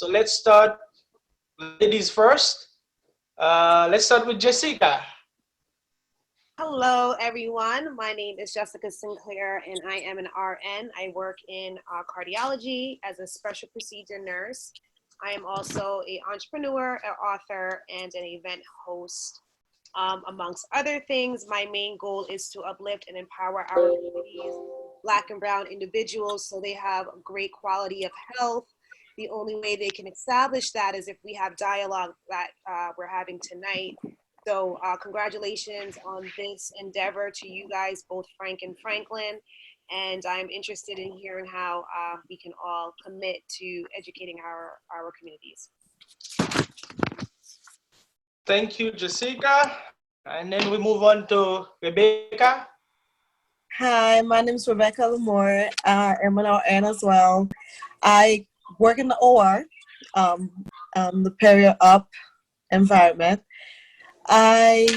So let's start ladies first. Let's start with Jessica. Hello, everyone. My name is Jessica Sinclair, and I am an RN. I work in cardiology as a special procedure nurse. I am also an entrepreneur, an author, and an event host. Amongst other things, my main goal is to uplift and empower our communities, Black and Brown individuals, so they have a great quality of health. The only way they can establish that is if we have dialogue that we're having tonight. So congratulations on this endeavor to you guys, both Frank and Franklin. And I'm interested in hearing how we can all commit to educating our communities. Thank you, Jessica. And then we move on to Rebecca. Hi, my name is Rebecca Lamore. I am an RN as well. I work in the OR, the peri-op environment. I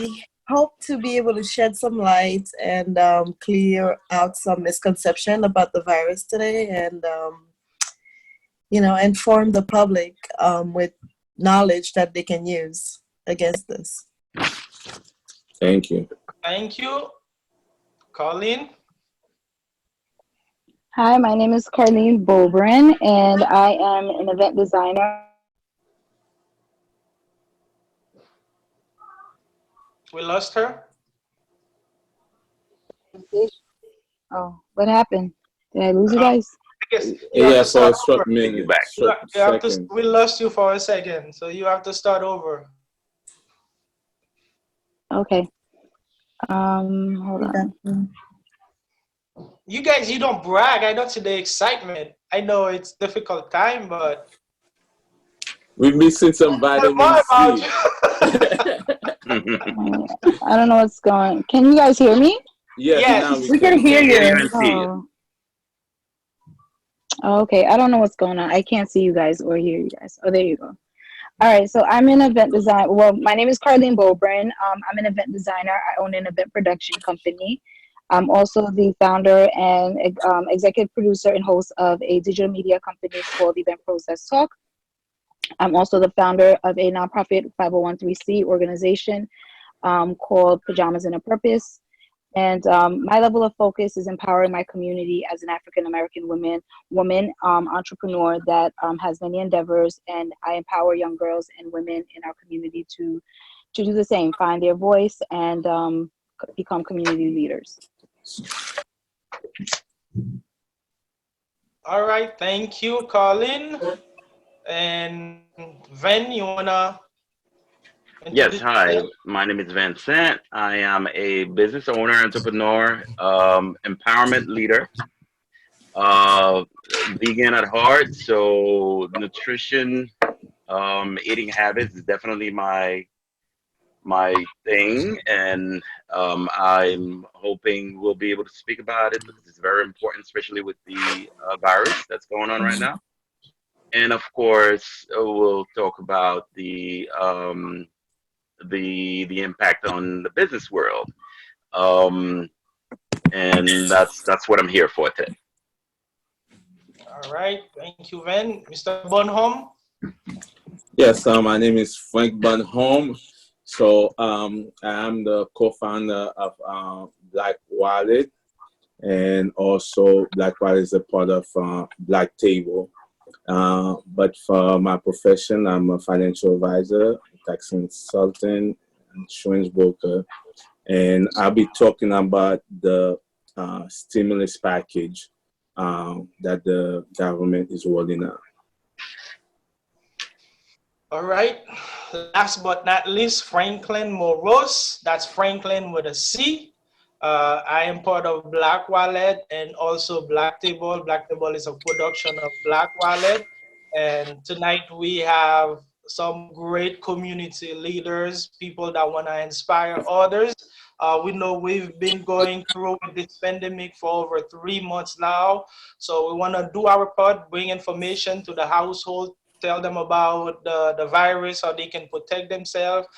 hope to be able to shed some light and clear out some misconception about the virus today, and inform the public with knowledge that they can use against this. Thank you. Thank you. Colleen. Hi, my name is Carlene Bobrin, and I am an event designer. We lost her. Oh, what happened? Did I lose you guys? I guess Yeah, for a short minute. We lost you for a second, so you have to start over. Okay. Hold on. You guys, you don't brag. I don't see the excitement. I know it's difficult time, but we're missing some vitamin C. I don't know what's going on. Can you guys hear me? Yes. We can hear you. Oh, okay. I don't know what's going on. I can't see you guys or hear you guys. Oh, there you go. All right. So I'm an event designer. Well, my name is Carlene Bobrin. I'm an event designer. I own an event production company. I'm also the founder and executive producer and host of a digital media company called Event Process Talk. I'm also the founder of a nonprofit 501(c) organization called Pajamas and a Purpose. And my level of focus is empowering my community as an African-American woman entrepreneur that has many endeavors, and I empower young girls and women in our community to do the same, find their voice and become community leaders. All right, thank you, Colin. And Ven, you wanna? Yes, hi. My name is Vincent. I am a business owner, entrepreneur, empowerment leader, vegan at heart. So nutrition, eating habits is definitely my thing, and I'm hoping we'll be able to speak about it because it's very important, especially with the virus that's going on right now. And of course, we'll talk about the impact on the business world, and that's what I'm here for today. All right, thank you, Ven. Mr. Bonhomme. Yes, my name is Frank Bonhomme. So I'm the co-founder of Black Wallet, and also Black Wallet is a part of Black Table. But for my profession, I'm a financial advisor, tax consultant, insurance broker, and I'll be talking about the stimulus package that the government is rolling out. All right, last but not least, Franklin Morose. That's Franklin with a C. I am part of Black Wallet and also Black Table. Black Table is a production of Black Wallet. And tonight we have some great community leaders, people that want to inspire others. We know we've been going through this pandemic for over 3 months now. So we want to do our part, bring information to the household, tell them about the virus, how they can protect themselves.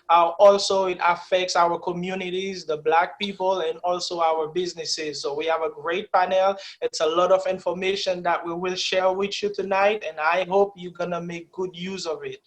Also, it affects our communities, the Black people, and also our businesses. So we have a great panel. It's a lot of information that we will share with you tonight, and I hope you're gonna make good use of it.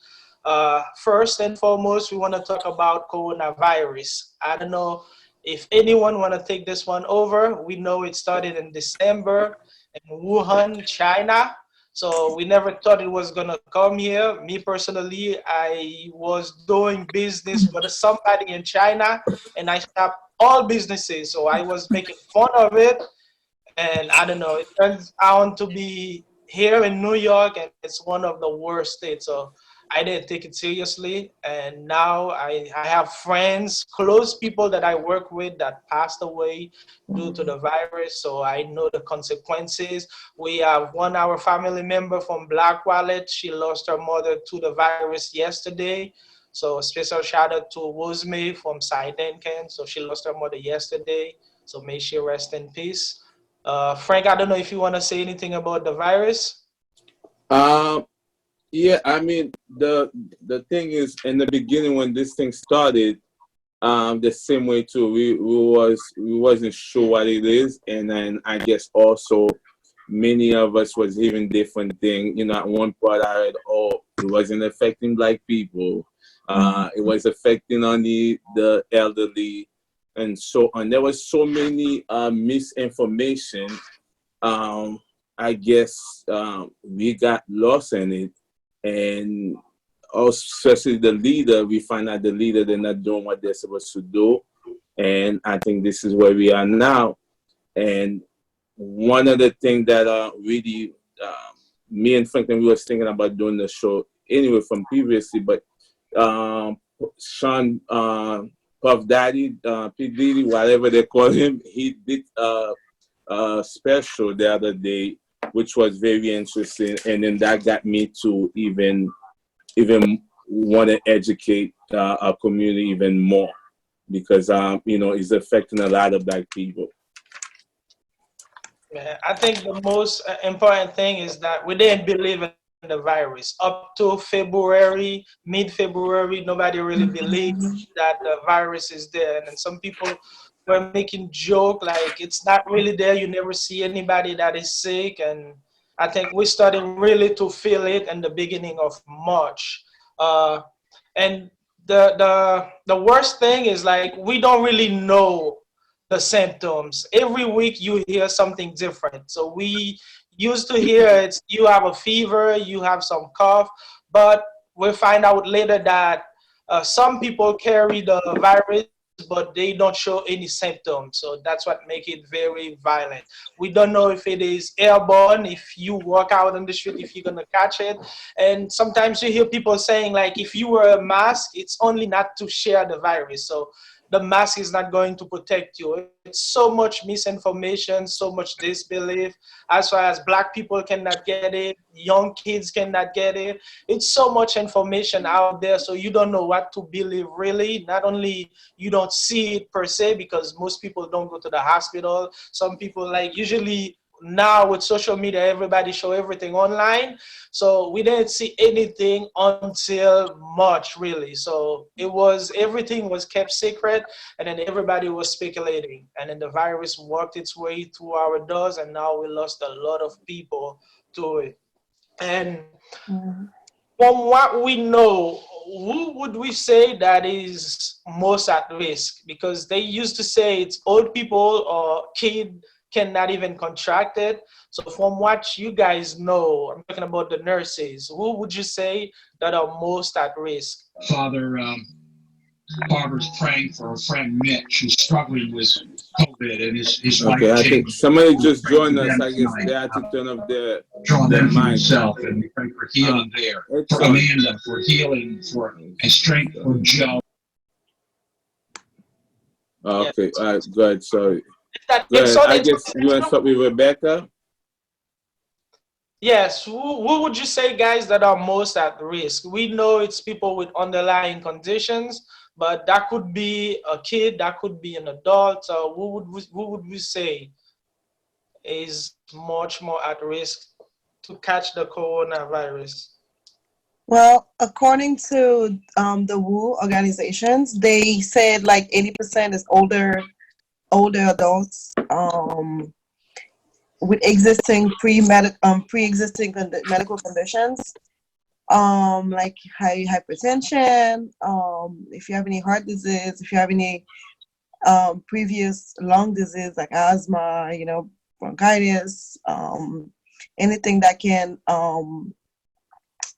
First and foremost, we want to talk about coronavirus. I don't know if anyone want to take this one over. We know it started in December in Wuhan, China. So we never thought it was gonna come here. Me personally, I was doing business for somebody in China, and I stopped all businesses. So I was making fun of it, and I don't know. It turns out to be here in New York, and it's one of the worst states. So I didn't take it seriously, and now I have friends, close people that I work with that passed away due to the virus. So I know the consequences. We have our family member from Black Wallet. She lost her mother to the virus yesterday. So special shout out to Wozme from Sidenken. So she lost her mother yesterday. So may she rest in peace. Frank, I don't know if you want to say anything about the virus. Yeah, I mean the thing is, in the beginning when this thing started, the same way too. We wasn't sure what it is, and then I guess also many of us was even different thing. You know, at one part I heard, oh, it wasn't affecting Black people. It was affecting only the elderly, and so on. There was so many misinformation. I guess we got lost in it, and also, especially the leader, we find out the leader, they're not doing what they're supposed to do, and I think this is where we are now. And one of the things that really me and Franklin, we was thinking about doing the show anyway from previously, but Sean Puff Daddy, P Diddy, whatever they call him, he did a special the other day, which was very interesting, and then that got me to even want to educate our community even more, because you know, it's affecting a lot of Black people. Yeah, I think the most important thing is that we didn't believe in the virus. Up to February, mid-February, nobody really believed that the virus is there. And then some people were making joke like it's not really there. You never see anybody that is sick. And I think we started really to feel it in the beginning of March. And the worst thing is like we don't really know the symptoms. Every week you hear something different. So we used to hear it's you have a fever, you have some cough, but we find out later that some people carry the virus, but they don't show any symptoms. So that's what make it very violent. We don't know if it is airborne, if you walk out on the street, if you're gonna catch it. And sometimes you hear people saying like, if you wear a mask, it's only not to share the virus. So the mask is not going to protect you. It's so much misinformation, so much disbelief. As far as Black people cannot get it, young kids cannot get it. It's so much information out there, so you don't know what to believe really. Not only you don't see it per se, because most people don't go to the hospital. Some people like usually now with social media, everybody show everything online. So we didn't see anything until March, really. So everything was kept secret, and then everybody was speculating. And then the virus worked its way through our doors, and now we lost a lot of people to it. And from what we know, who would we say that is most at risk? Because they used to say it's old people or kids cannot even contract it. So from what you guys know, I'm talking about the nurses, who would you say that are most at risk? Father Barbara's praying for her friend Mitch, who's struggling with COVID, and his wife Okay, I Jamie. think somebody just joined us. Them I guess tonight, they had to turn off their drawing them to mic. himself, and we pray for healing there, for excellent. Amanda, for healing, for and strength for Joe. Okay, all right, good. Sorry. That Good. I it's guess you want to start with Rebecca. Yes, who would you say, guys, that are most at risk? We know it's people with underlying conditions, but that could be a kid, that could be an adult. So who would we say is much more at risk to catch the coronavirus? Well, according to the WHO organizations, they said like 80% is older adults with existing pre-existing medical conditions, like hypertension, if you have any heart disease, if you have any previous lung disease like asthma, bronchitis, anything that can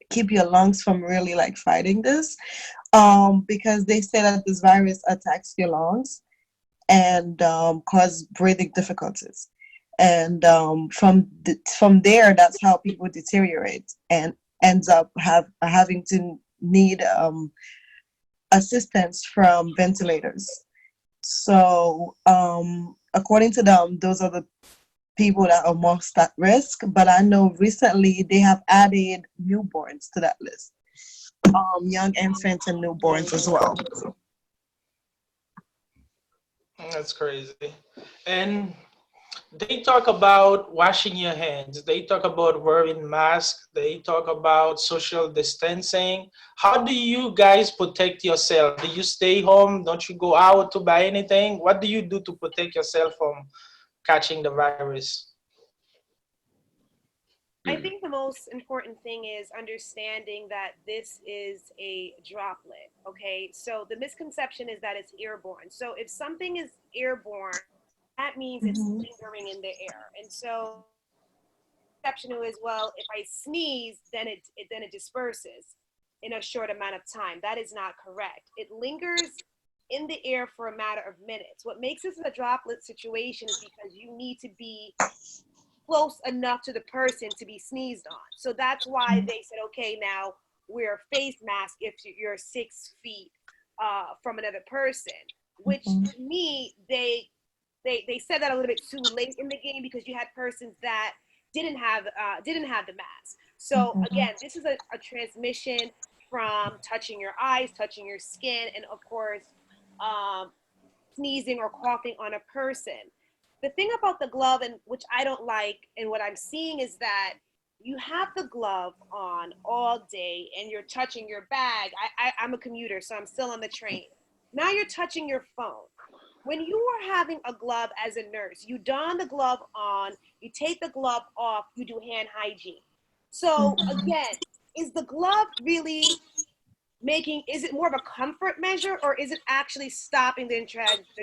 keep your lungs from really like fighting this, because they say that this virus attacks your lungs and cause breathing difficulties. And from there, that's how people deteriorate and ends up having to need assistance from ventilators. So according to them, those are the people that are most at risk. But I know recently they have added newborns to that list, young infants and newborns as well. That's crazy. And they talk about washing your hands. They talk about wearing masks. They talk about social distancing. How do you guys protect yourself? Do you stay home? Don't you go out to buy anything? What do you do to protect yourself from catching the virus? I think the most important thing is understanding that this is a droplet, okay? So the misconception is that it's airborne. So if something is airborne, that means it's lingering in the air. And so the perception is, well, if I sneeze, then it disperses in a short amount of time. That is not correct. It lingers in the air for a matter of minutes. What makes this a droplet situation is because you need to be close enough to the person to be sneezed on. So that's why they said, okay, now wear a face mask if you're 6 feet from another person, which to me, they said that a little bit too late in the game because you had persons that didn't have the mask. So again, this is a transmission from touching your eyes, touching your skin, and of course, sneezing or coughing on a person. The thing about the glove, and which I don't like, and what I'm seeing is that you have the glove on all day and you're touching your bag. I'm a commuter, so I'm still on the train. Now you're touching your phone. When you are having a glove as a nurse, you don the glove on, you take the glove off, you do hand hygiene. So again, is the glove really is it more of a comfort measure, or is it actually stopping the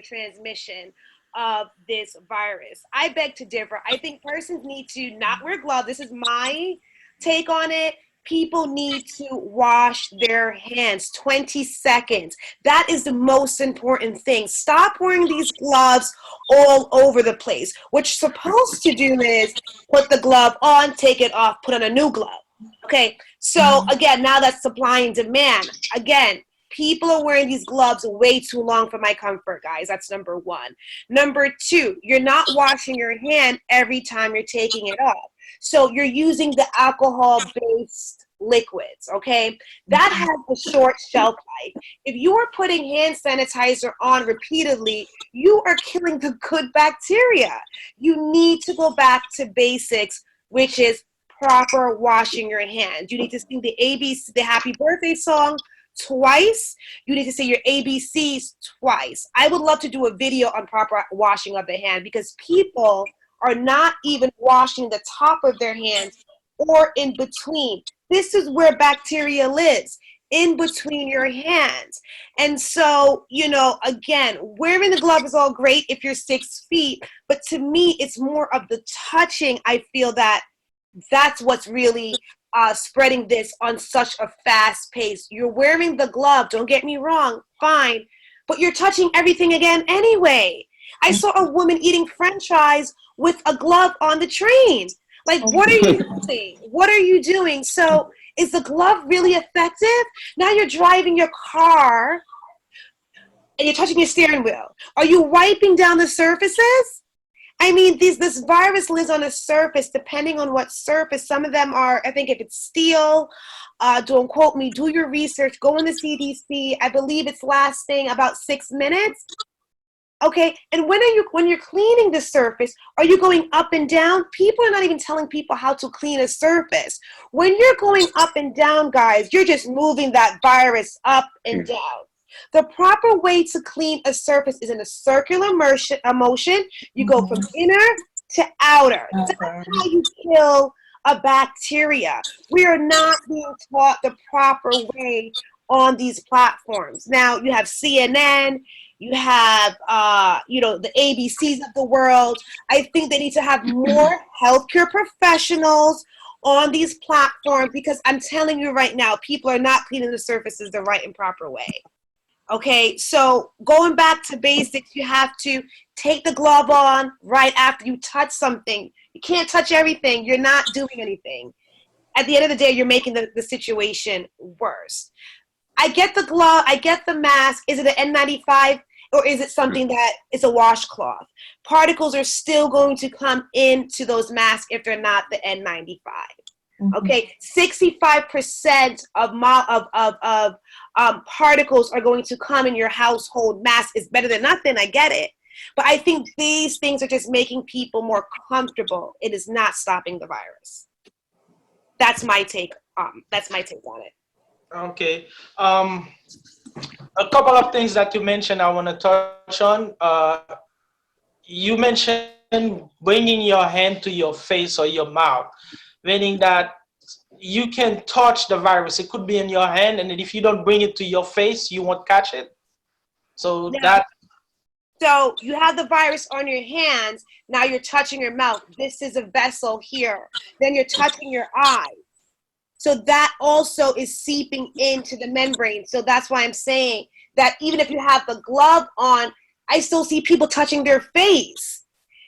transmission of this virus? I beg to differ. I think persons need to not wear gloves. This is my take on it. People need to wash their hands 20 seconds. That is the most important thing. Stop wearing these gloves all over the place. What you're supposed to do is put the glove on, take it off, put on a new glove. Okay, so again, now that's supply and demand. Again, people are wearing these gloves way too long for my comfort, guys. That's number one. Number two, you're not washing your hand every time you're taking it off. So you're using the alcohol-based liquids, okay? That has a short shelf life. If you are putting hand sanitizer on repeatedly, you are killing the good bacteria. You need to go back to basics, which is proper washing your hands. You need to sing the ABC, the happy birthday song twice. You need to say your ABCs twice. I would love to do a video on proper washing of the hand because people are not even washing the top of their hands or in between. This is where bacteria lives, in between your hands. And so, again, wearing the glove is all great if you're 6 feet, but to me, it's more of the touching. I feel that's what's really spreading this on such a fast pace. You're wearing the glove, don't get me wrong, fine, but you're touching everything again anyway. I saw a woman eating French fries with a glove on the train. Like, what are you doing? What are you doing? So is the glove really effective? Now you're driving your car and you're touching your steering wheel. Are you wiping down the surfaces? I mean, this virus lives on a surface, depending on what surface. Some of them are, I think if it's steel, don't quote me, do your research, go on the CDC. I believe it's lasting about 6 minutes. Okay, and when you're cleaning the surface, are you going up and down? People are not even telling people how to clean a surface. When you're going up and down, guys, you're just moving that virus up and down. The proper way to clean a surface is in a circular motion. You go from inner to outer. That's how you kill a bacteria. We are not being taught the proper way on these platforms. Now you have CNN, you have the ABCs of the world. I think they need to have more healthcare professionals on these platforms, because I'm telling you right now, people are not cleaning the surfaces the right and proper way. Okay, so going back to basics, you have to take the glove on right after you touch something. You can't touch everything. You're not doing anything. At the end of the day, you're making the situation worse. I get the glove, I get the mask. Is it an N95 or is it something that is a washcloth? Particles are still going to come into those masks if they're not the N95. Okay, 65% of particles are going to come in your household mask. Is better than nothing, I get it. But I think these things are just making people more comfortable. It is not stopping the virus. That's my take. That's my take on it. Okay. A couple of things that you mentioned I want to touch on. You mentioned bringing your hand to your face or your mouth, meaning that you can touch the virus. It could be in your hand, and if you don't bring it to your face, you won't catch it. So So you have the virus on your hands. Now you're touching your mouth. This is a vessel here. Then you're touching your eye. So that also is seeping into the membrane. So that's why I'm saying that even if you have the glove on, I still see people touching their face.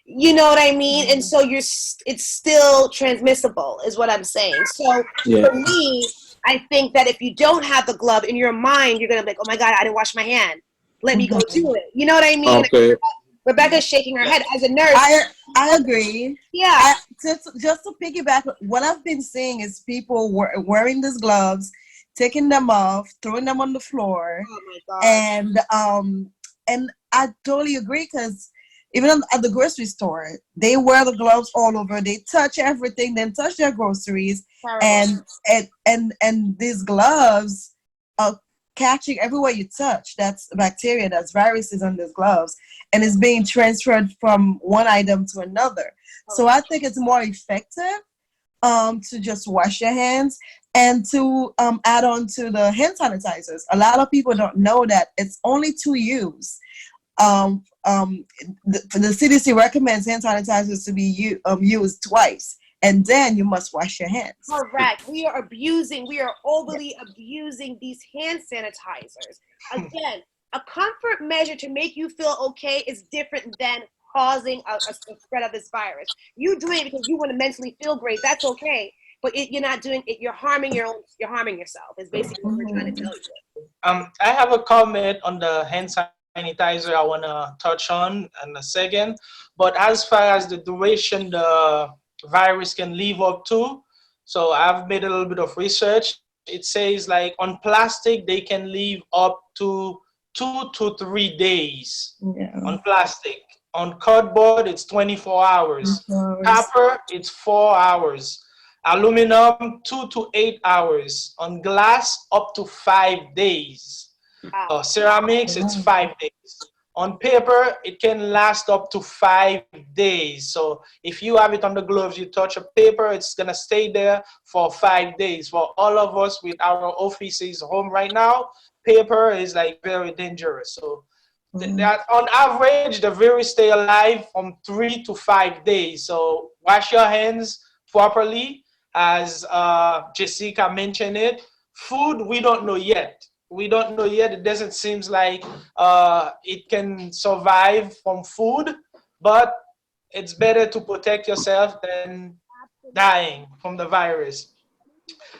You know what I mean? And so it's still transmissible is what I'm saying. So for me, I think that if you don't have the glove in your mind, you're going to be like, oh my God, I didn't wash my hand. Let me go do it. You know what I mean? Okay. Rebecca's shaking her head. As a nurse, I agree. Yeah. Just to piggyback, what I've been seeing is people wearing these gloves, taking them off, throwing them on the floor. Oh my God. And I totally agree, because even at the grocery store, they wear the gloves all over. They touch everything, then touch their groceries, and these gloves are catching everywhere you touch. That's bacteria, that's viruses on these gloves, and it's being transferred from one item to another. So I think it's more effective to just wash your hands and to add on to the hand sanitizers. A lot of people don't know that it's only 2 use. The CDC recommends hand sanitizers to be used twice, and then you must wash your hands. Correct. We are overly abusing these hand sanitizers. Again, a comfort measure to make you feel okay is different than causing a spread of this virus. You doing it because you want to mentally feel great. That's okay. But you're not doing it. You're harming yourself. Is basically what we're trying to tell you. I have a comment on the hand sanitizer I want to touch on in a second. But as far as the duration the virus can live up to, so I've made a little bit of research. It says like on plastic, they can live up to 2 to 3 days on plastic. On cardboard, it's 24 hours. Copper, it's 4 hours. Aluminum, 2 to 8 hours. On glass, up to 5 days. Ceramics, it's 5 days. On paper, it can last up to 5 days. So if you have it on the gloves, you touch a paper, it's gonna stay there for 5 days. For all of us with our offices home right now, paper is like very dangerous. So that on average, the virus stay alive from 3 to 5 days. So wash your hands properly, as Jessica mentioned it. Food, we don't know yet. We don't know yet. It doesn't seem like it can survive from food, but it's better to protect yourself than dying from the virus.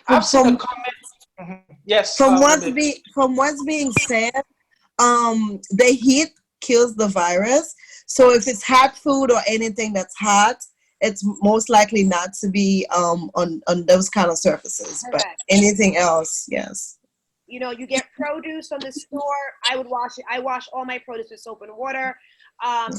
I've seen a comment. Yes. From what's being said, the heat kills the virus. So if it's hot food or anything that's hot, it's most likely not to be on those kind of surfaces. But anything else, yes. You know, you get produce from the store. I would wash it. I wash all my produce with soap and water.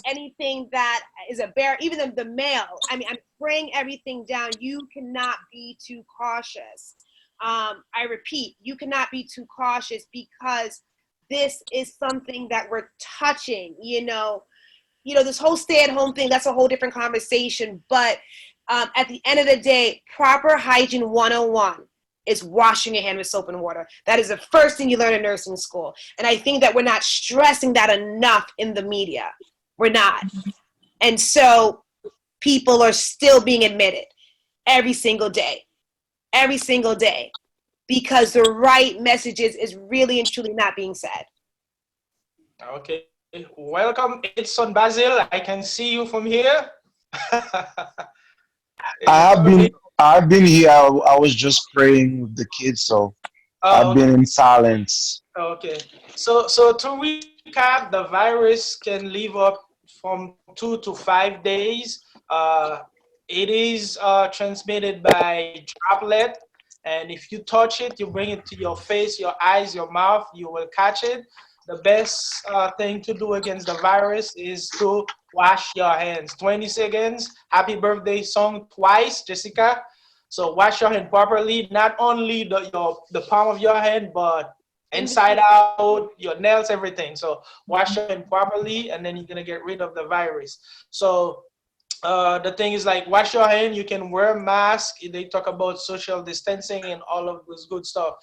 anything that is a bear, even the mail. I mean, I'm spraying everything down. You cannot be too cautious. I repeat, you cannot be too cautious because this is something that we're touching, this whole stay-at-home thing, that's a whole different conversation. But at the end of the day, proper hygiene 101 is washing your hand with soap and water. That is the first thing you learn in nursing school. And I think that we're not stressing that enough in the media. We're not. And so people are still being admitted every single day, because the right messages is really and truly not being said. Okay. Welcome, Edson Basil. I can see you from here. I've been here. I was just praying with the kids, so I've been in silence. Okay. So to recap, the virus can live up from 2 to 5 days. It is transmitted by droplet, and if you touch it, you bring it to your face, your eyes, your mouth, you will catch it. The best thing to do against the virus is to wash your hands. 20 seconds. Happy birthday song twice, Jessica. So wash your hand properly, not only the palm of your hand, but inside out, your nails, everything. So wash your hand properly, and then you're gonna get rid of the virus. So the thing is, like, wash your hand. You can wear a mask. They talk about social distancing and all of this good stuff.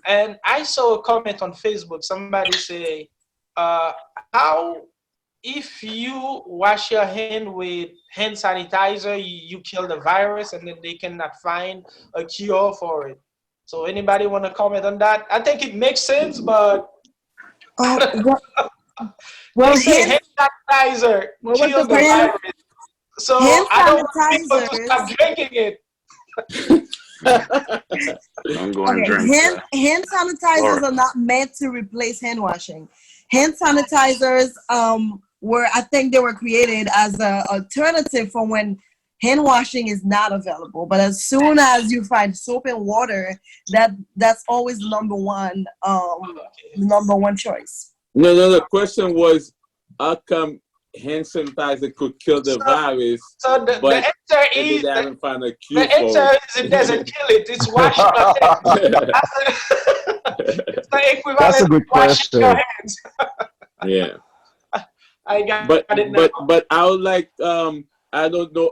And I saw a comment on Facebook. Somebody say, how if you wash your hand with hand sanitizer, you kill the virus, and then they cannot find a cure for it. So anybody want to comment on that? I think it makes sense, but Well, they say hand sanitizer kills the virus. So I don't want people to stop drinking it. I'm going to drink. Hand sanitizers are not meant to replace hand washing. Hand sanitizers I think they were created as an alternative for when hand washing is not available. But as soon as you find soap and water, that's always the number one choice. No. The question was, how come hand sanitizer could kill the virus? So the answer is they haven't found a cure the answer is it doesn't kill it. It's washing your hands. It's the equivalent. That's a good washing question. your hands. Yeah. I got it now. But I would like I don't know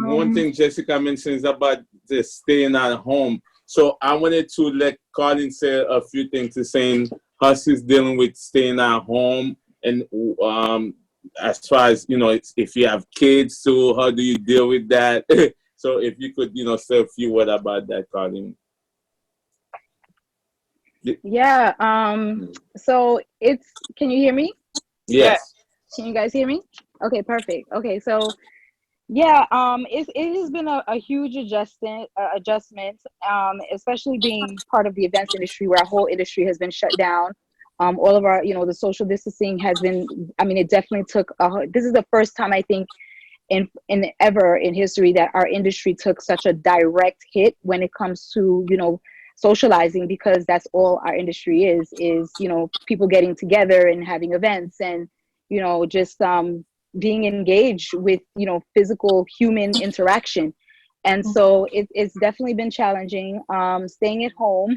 one thing Jessica mentions about the staying at home. So I wanted to let Colin say a few things to saying how she's dealing with staying at home, and as far as if you have kids too, how do you deal with that? So if you could say a few words about that, Colin. Yeah. So can you hear me? Yes. Can you guys hear me? Okay, perfect. Okay, so yeah, it has been a huge adjustment, especially being part of the events industry, where our whole industry has been shut down. All of our, the social distancing has been. I mean, it definitely took. This is the first time, I think, in ever in history, that our industry took such a direct hit when it comes to socializing, because that's all our industry is people getting together and having events, and just being engaged with physical human interaction. And so it's definitely been challenging, staying at home.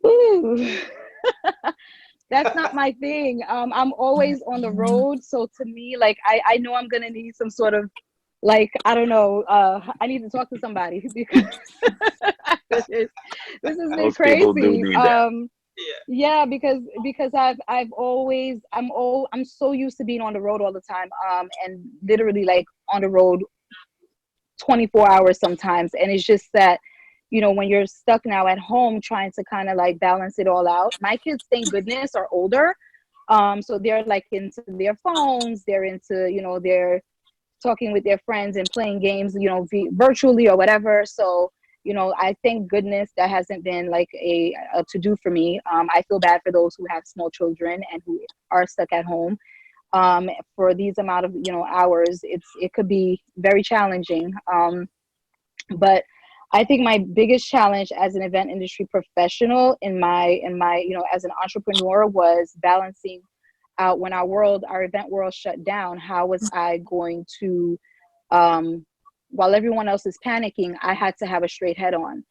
Ooh. That's not my thing. I'm always on the road, so to me, like, I know I'm gonna need some sort of, like, I don't know, I need to talk to somebody because this has been Most people do crazy. need that. Yeah, because I'm so used to being on the road all the time, and literally, like, on the road 24 hours sometimes. And it's just that, when you're stuck now at home trying to kind of like balance it all out. My kids, thank goodness, are older. So they're like into their phones, they're into, they're talking with their friends and playing games, virtually or whatever. So, I thank goodness that hasn't been like a to-do for me. I feel bad for those who have small children and who are stuck at home. For these amount of, hours, it could be very challenging. But I think my biggest challenge as an event industry professional in my, as an entrepreneur, was balancing out when our event world shut down. How was I going to, while everyone else is panicking, I had to have a straight head on.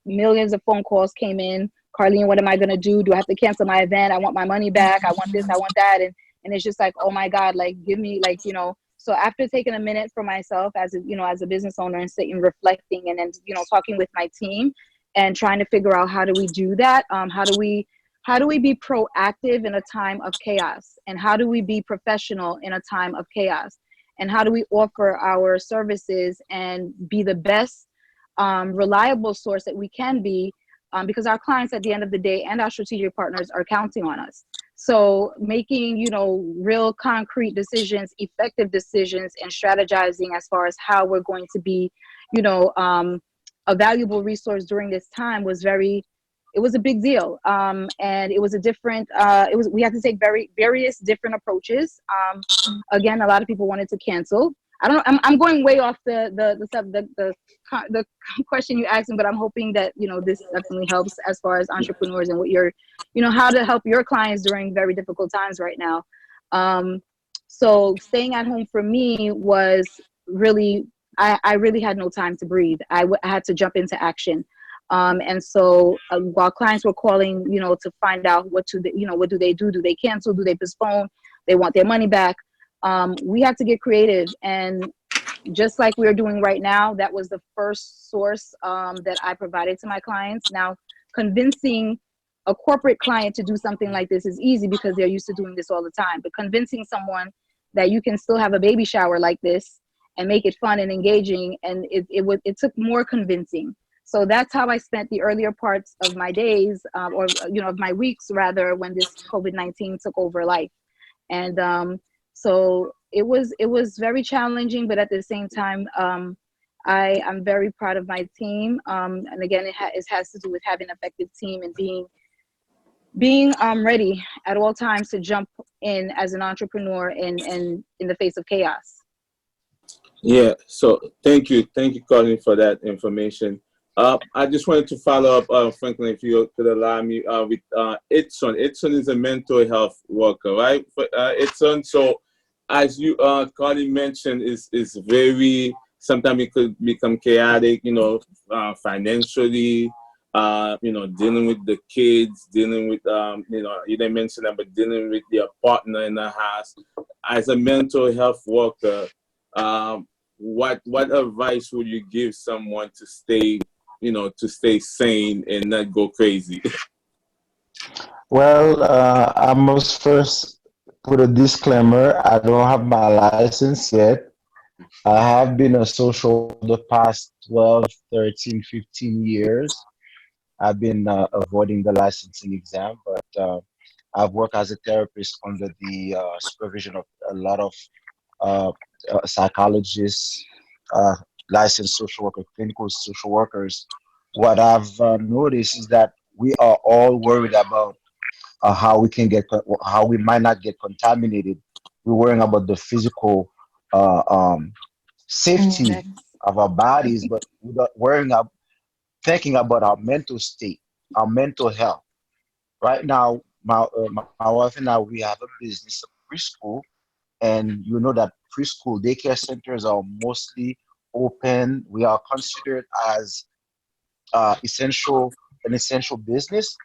Millions of phone calls came in. Carlene, what am I going to do? Do I have to cancel my event? I want my money back. I want this, I want that. And it's just like, oh my God, like, give me, like, you know. So after taking a minute for myself as a, you know, as a business owner, and sitting, reflecting, and then, you know, talking with my team and trying to figure out, how do we do that? How do we be proactive in a time of chaos? And how do we be professional in a time of chaos? And how do we offer our services and be the best reliable source that we can be, because our clients at the end of the day and our strategic partners are counting on us. So making, you know, real concrete decisions, effective decisions, and strategizing as far as how we're going to be, you know, a valuable resource during this time was it was a big deal. And it was a different, we had to take various different approaches. Again, a lot of people wanted to cancel. I'm going way off the question you asked me, but I'm hoping that, you know, this definitely helps as far as entrepreneurs and what you're, you know, how to help your clients during very difficult times right now. So staying at home for me was really, I really had no time to breathe. I had to jump into action. And so while clients were calling, you know, to find out what do they do? Do they cancel? Do they postpone? They want their money back. We had to get creative, and just like we're doing right now, that was the first source that I provided to my clients. Now, convincing a corporate client to do something like this is easy because they're used to doing this all the time. But convincing someone that you can still have a baby shower like this and make it fun and engaging, and it took more convincing. So that's how I spent the earlier parts of my days, or you know, of my weeks rather, when this COVID-19 took over life. And so it was very challenging, but at the same time, I'm very proud of my team. And again, it has to do with having an effective team and being ready at all times to jump in as an entrepreneur in the face of chaos. Yeah. So thank you, Colin, for that information. I just wanted to follow up, Franklin, if you could allow me, with Itson. Itson is a mental health worker, right? Itson. So, as you, Colin mentioned, is very, sometimes it could become chaotic, you know, financially, you know, dealing with the kids, dealing with, you know, you didn't mention that, but dealing with your partner in the house. As a mental health worker, what advice would you give someone to stay, you know, to stay sane and not go crazy? Well, I must first put a disclaimer. I don't have my license yet. I have been a social the past 12, 13, 15 years. I've been avoiding the licensing exam, but I've worked as a therapist under the supervision of a lot of psychologists, uh, licensed social worker, clinical social workers. What I've noticed is that we are all worried about how we might not get contaminated. We're worrying about the physical uh, um, safety of our bodies, but we're not thinking about our mental state, our mental health. Right now, my wife and I, we have a business, a preschool, and you know that preschool daycare centers are mostly open. We are considered as an essential business.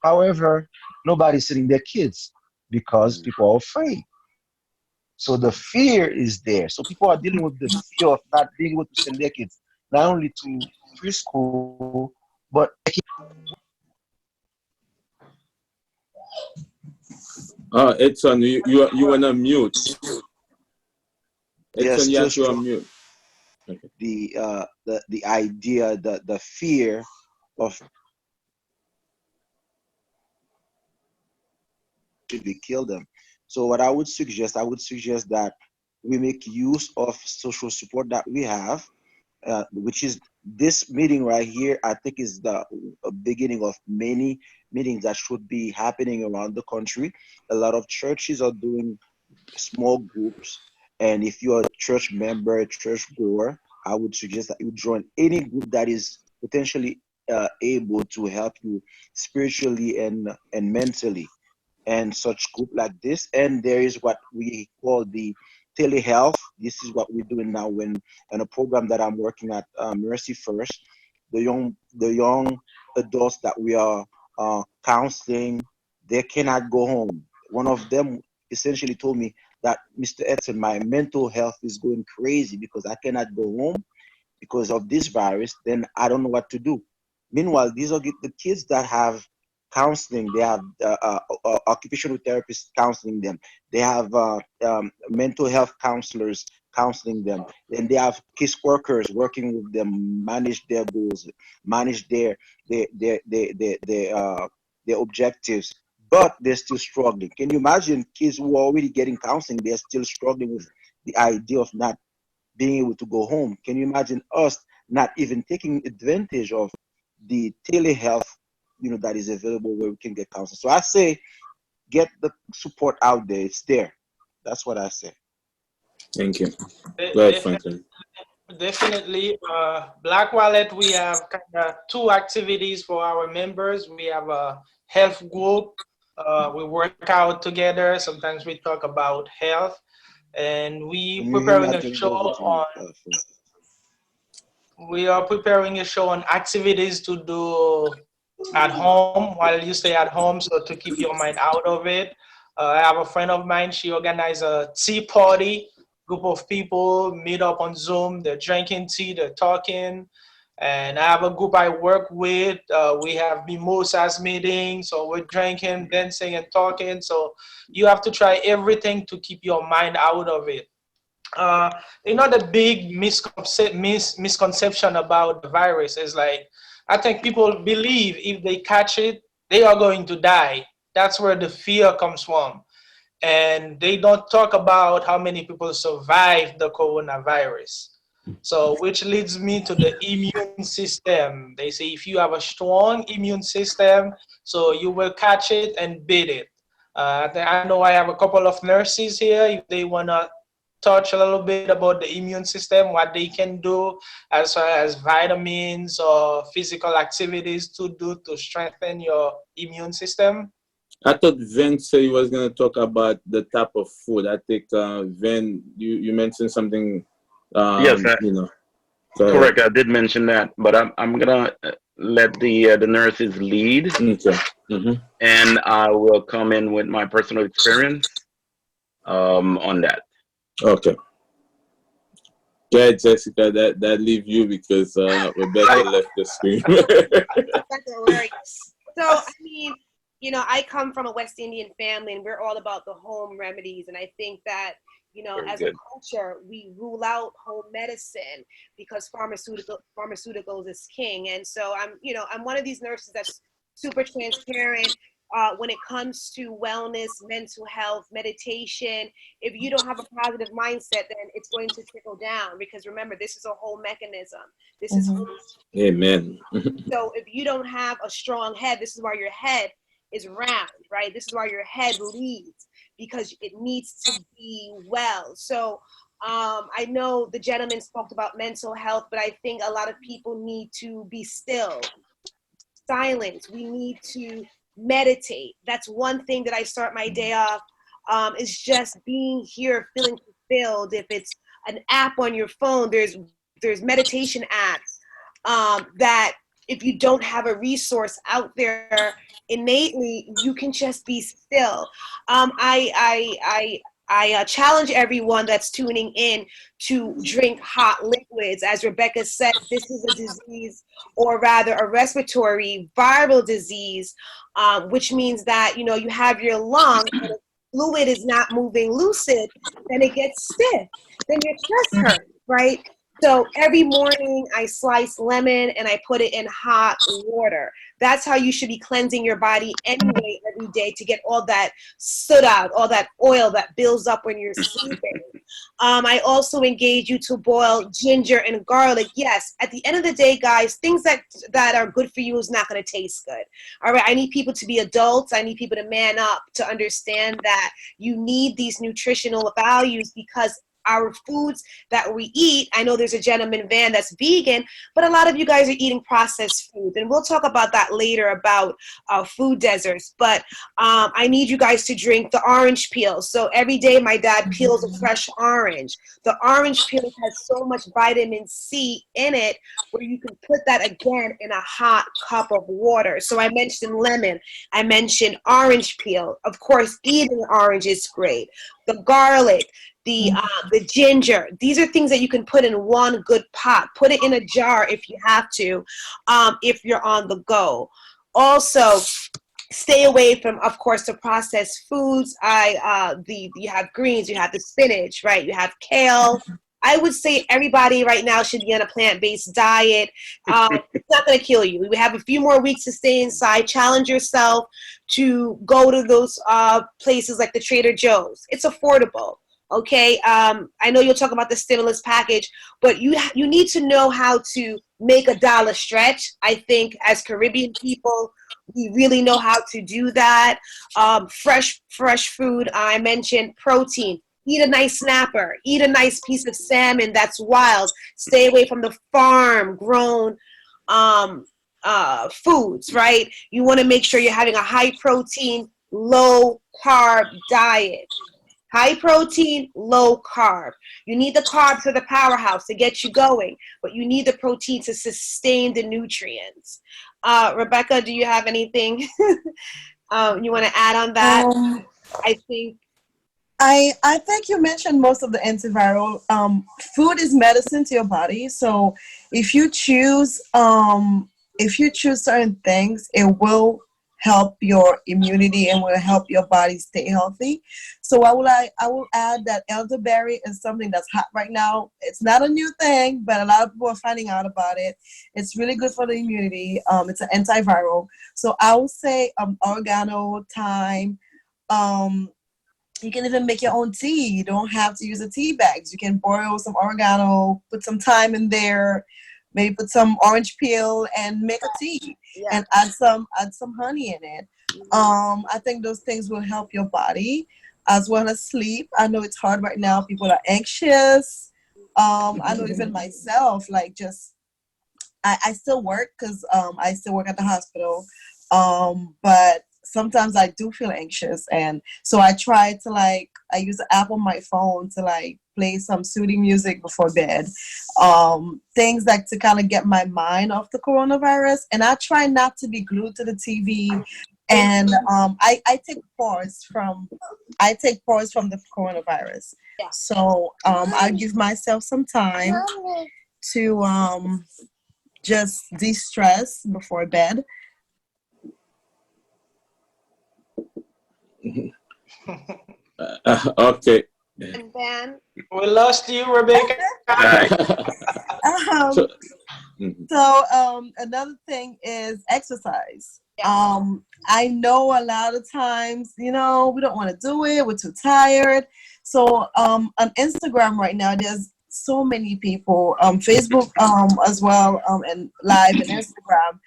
However, nobody's sending their kids because people are afraid. So the fear is there. So people are dealing with the fear of not being able to send their kids not only to preschool, but It's on you want to mute. It's Yes, on, you have to Joshua. unmute. Okay. The idea, the fear of should be kill them. So what I would suggest that we make use of social support that we have, which is this meeting right here. I think is the beginning of many meetings that should be happening around the country. A lot of churches are doing small groups, and if you're a church member, a church goer, I would suggest that you join any group that is potentially able to help you spiritually and mentally. and such group like this. And there is what we call the telehealth. This is what we're doing now when in a program that I'm working at, Mercy First. The young adults that we are counseling, they cannot go home. One of them essentially told me that, Mr. Edson, my mental health is going crazy because I cannot go home because of this virus. Then I don't know what to do. Meanwhile, these are the kids that have counseling. They have occupational therapists counseling them. They have mental health counselors counseling them. And they have case workers working with them, manage their goals, manage their objectives. But they're still struggling. Can you imagine kids who are already getting counseling? They're still struggling with the idea of not being able to go home. Can you imagine us not even taking advantage of the telehealth, that is available where we can get counseling? So I say, get the support out there. It's there. That's what I say. Thank you. De- Go ahead, defi- Franklin. Definitely. Black Wallet, we have kind of two activities for our members. We have a health group. We work out together. Sometimes we talk about health. And Can you hear me? preparing I a turn it show over to you. on we are preparing a show on activities to do at home while you stay at home, so to keep your mind out of it. I have a friend of mine, she organized a tea party. Group of people meet up on Zoom, they're drinking tea, they're talking. And I have a group I work with. We have mimosas meetings, so we're drinking, dancing, and talking. So you have to try everything to keep your mind out of it. uh, the big misconception about the virus is like, I think people believe if they catch it, they are going to die. That's where the fear comes from. And they don't talk about how many people survive the coronavirus. So, which leads me to the immune system. They say if you have a strong immune system, so you will catch it and beat it. I know I have a couple of nurses here. If they want to touch a little bit about the immune system, what they can do as far as vitamins or physical activities to do to strengthen your immune system. I thought Vin said he was going to talk about the type of food. I think, Vin, you mentioned something, Yes, Go ahead. correct. I did mention that, but I'm gonna let the nurses lead, Okay. Mm-hmm. and I will come in with my personal experience on that. Okay. Go ahead, Jessica. That leave you because Rebecca left the screen. So, I mean, I come from a West Indian family, and we're all about the home remedies. And I think that, Very as good. a culture, we rule out home medicine because pharmaceuticals is king. And so I'm one of these nurses that's super transparent. When it comes to wellness, mental health, meditation, if you don't have a positive mindset, then it's going to trickle down, because remember, this is a whole mechanism. This is Amen. so if you don't have a strong head, this is why your head is round, right? This is why your head leads, because it needs to be well. So I know the gentleman spoke about mental health, but I think a lot of people need to be still, silent. We need to meditate. That's one thing that I start my day off, is just being here, feeling fulfilled. If it's an app on your phone, there's meditation apps that if you don't have a resource out there innately, you can just be still. I challenge everyone that's tuning in to drink hot liquids. As Rebecca said, this is a disease, or rather a respiratory viral disease, which means that, you have your lung, and if fluid is not moving lucid, then it gets stiff. Then your chest hurts, right? So every morning I slice lemon and I put it in hot water. That's how you should be cleansing your body anyway every day, to get all that soot out, all that oil that builds up when you're sleeping. I also engage you to boil ginger and garlic. Yes, at the end of the day, guys, things that are good for you is not going to taste good. All right, I need people to be adults. I need people to man up, to understand that you need these nutritional values, because our foods that we eat. I know there's a gentleman Van that's vegan, but a lot of you guys are eating processed foods, and we'll talk about that later about food deserts. But I need you guys to drink the orange peel. So every day my dad peels a fresh orange. The orange peel has so much vitamin C in it where you can put that again in a hot cup of water. So I mentioned lemon, I mentioned orange peel. Of course, eating orange is great. The garlic, the ginger. These are things that you can put in one good pot. Put it in a jar if you have to, if you're on the go. Also, stay away from, of course, the processed foods. You have greens, you have the spinach, right? You have kale. I would say everybody right now should be on a plant-based diet. It's not going to kill you. We have a few more weeks to stay inside. Challenge yourself to go to those places like the Trader Joe's. It's affordable. Okay, I know you'll talk about the stimulus package, but you need to know how to make a dollar stretch. I think as Caribbean people, we really know how to do that. Fresh food. I mentioned protein. Eat a nice snapper. Eat a nice piece of salmon that's wild. Stay away from the farm-grown foods, right? You want to make sure you're having a high-protein, low-carb diet. High protein, low carb. You need the carbs for the powerhouse to get you going, but you need the protein to sustain the nutrients. Rebecca, do you have anything you want to add on that? I think you mentioned most of the antiviral. Food is medicine to your body, so if you choose certain things, it will help your immunity and will help your body stay healthy. So I will add that elderberry is something that's hot right now. It's not a new thing, but a lot of people are finding out about it. It's really good for the immunity. It's an antiviral. So I would say oregano, thyme. You can even make your own tea. You don't have to use the tea bags. You can boil some oregano, put some thyme in there, maybe put some orange peel and make a tea. Yeah. And add some honey in it. I think those things will help your body as well as sleep. I know it's hard right now. People are anxious. I know even myself, like I still work because I still work at the hospital. But sometimes I do feel anxious, and so I try to I use the app on my phone to play some soothing music before bed. Things to kind of get my mind off the coronavirus, and I try not to be glued to the TV. And I take pause from the coronavirus. Yeah. So I give myself some time to just de-stress before bed. Okay. And then We lost you, Rebecca. So another thing is exercise. I know a lot of times, we don't want to do it. We're too tired. So on Instagram right now, there's so many people, Facebook as well, and live and Instagram,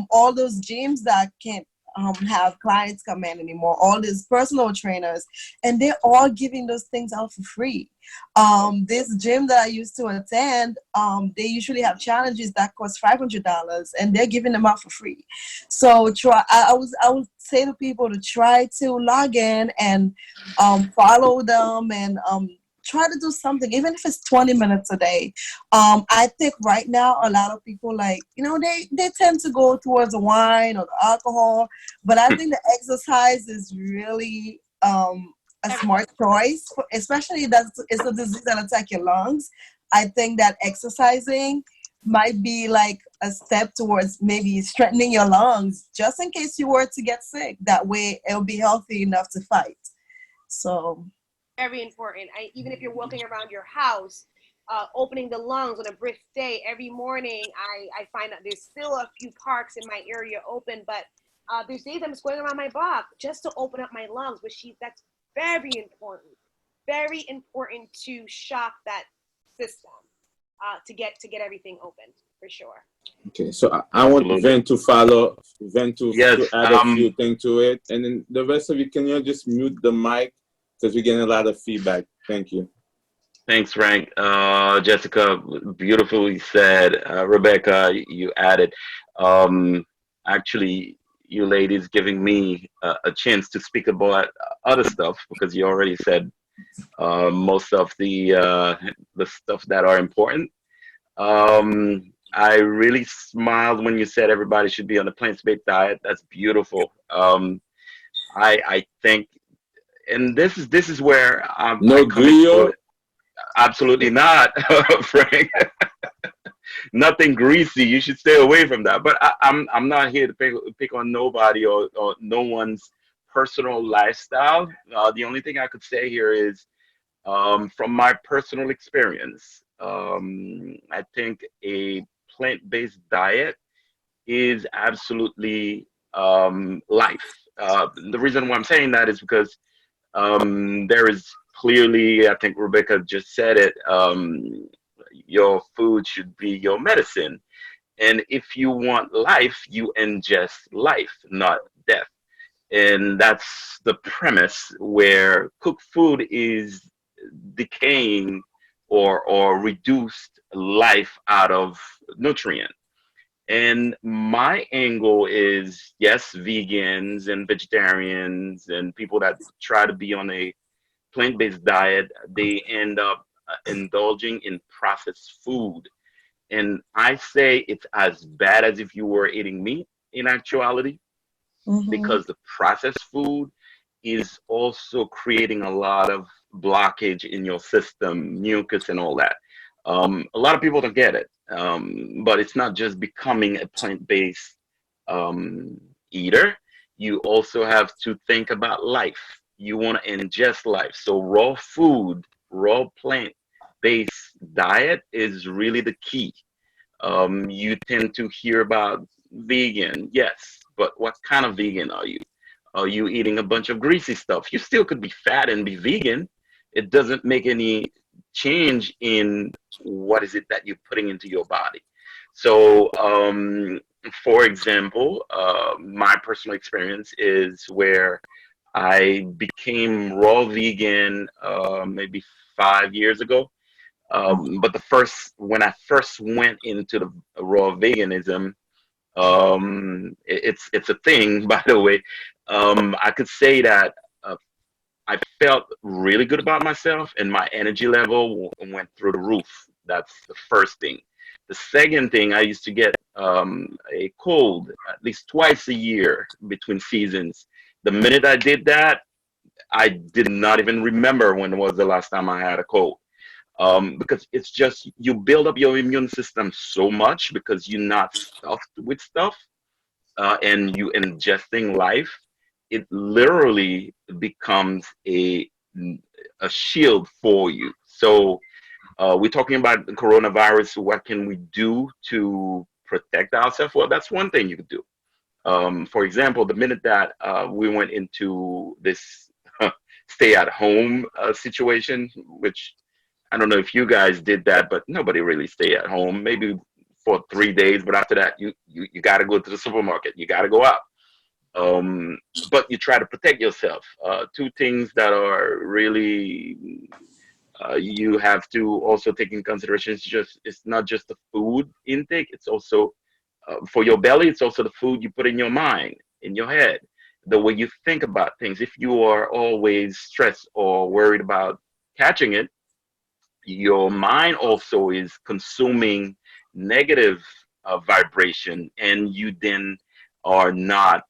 all those gyms that can't have clients come in anymore, all these personal trainers, and they're all giving those things out for free. This gym that I used to attend, they usually have challenges that cost $500, and they're giving them out for free. So I would say to people to try to log in and follow them and try to do something, even if it's 20 minutes a day. I think right now a lot of people they tend to go towards the wine or the alcohol, but I think the exercise is really a smart choice, especially that it's a disease that attacks your lungs. I think that exercising might be a step towards maybe strengthening your lungs, just in case you were to get sick. That way it'll be healthy enough to fight. So very important. Even if you're walking around your house, opening the lungs on a brisk day every morning, I find that there's still a few parks in my area open, but there's days I'm just going around my block just to open up my lungs, that's very important to shock that system to get everything open for sure. Okay, so I want Ven to follow, Yes, to add a few things to it, and then the rest of you, can you just mute the mic because we're getting a lot of feedback. Thank you. Thanks, Frank. Jessica, beautifully said. Rebecca, you added. Um, Actually, you ladies giving me a chance to speak about other stuff because you already said most of the stuff that are important. I really smiled when you said everybody should be on a plant-based diet. That's beautiful. I think, and this is where I No come into grill. it. Absolutely not, Frank. Nothing greasy. You should stay away from that. But I'm not here to pick on nobody or no one's personal lifestyle. The only thing I could say here is from my personal experience, I think a plant-based diet is absolutely life. The reason why I'm saying that is because there is clearly, I think Rebecca just said it, your food should be your medicine. And if you want life, you ingest life, not death. And that's the premise where cooked food is decaying or reduced life out of nutrient. And my angle is yes, vegans and vegetarians and people that try to be on a plant-based diet, they end up indulging in processed food. And I say it's as bad as if you were eating meat in actuality, Mm-hmm. because the processed food is also creating a lot of blockage in your system, mucus and all that. A lot of people don't get it, but it's not just becoming a plant-based um, eater. You also have to think about life. You want to ingest life. So raw food, raw plant-based diet is really the key. You tend to hear about vegan, yes, but what kind of vegan are you? Are you eating a bunch of greasy stuff? You still could be fat and be vegan. It doesn't make any change in what is it that you're putting into your body. So, for example, my personal experience is where I became raw vegan maybe 5 years ago. But when I first went into the raw veganism, it's a thing, by the way. I could say that I felt really good about myself, and my energy level went through the roof. That's the first thing. The second thing, I used to get a cold at least twice a year between seasons. The minute I did that, I did not even remember when was the last time I had a cold, because it's just you build up your immune system so much because you're not stuffed with stuff, and you ingesting life. It literally becomes a shield for you. So we're talking about the coronavirus. What can we do to protect ourselves? Well, that's one thing you could do. For example, the minute that we went into this stay at home situation, which I don't know if you guys did that, but nobody really stay at home. Maybe for 3 days, but after that, you got to go to the supermarket. You got to go out. Um, but you try to protect yourself. Two things that are really you have to also take in consideration. It's not just the food intake. It's also for your belly. It's also the food you put in your mind, in your head, the way you think about things. If you are always stressed or worried about catching it, your mind also is consuming negative vibration, and you then are not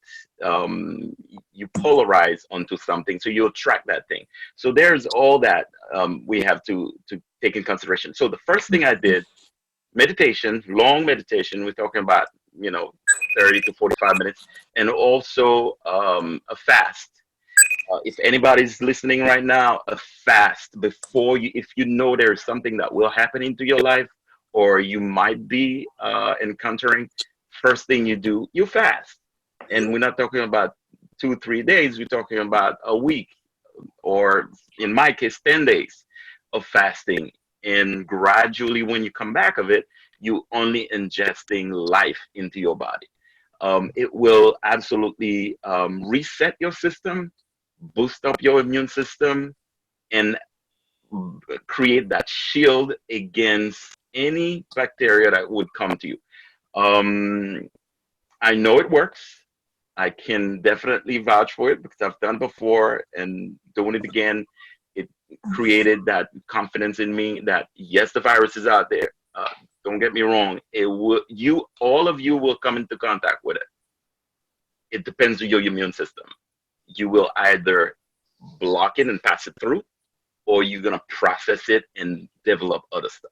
you polarize onto something, so you attract that thing. So there's all that we have to take in consideration. So the first thing I did, meditation, long meditation. We're talking about 30 to 45 minutes, and also a fast. If anybody's listening right now, a fast before you, if you know there is something that will happen into your life or you might be encountering, first thing you do, you fast. And we're not talking about 2 3 days, we're talking about a week, or in my case, 10 days of fasting. And gradually, when you come back of it, you only ingesting life into your body. It will absolutely reset your system, boost up your immune system, and create that shield against any bacteria that would come to you. I know it works. I can definitely vouch for it because I've done before, and doing it again, it created that confidence in me that yes, the virus is out there. Don't get me wrong. It will. All of you will come into contact with it. It depends on your immune system. You will either block it and pass it through, or you're gonna process it and develop other stuff.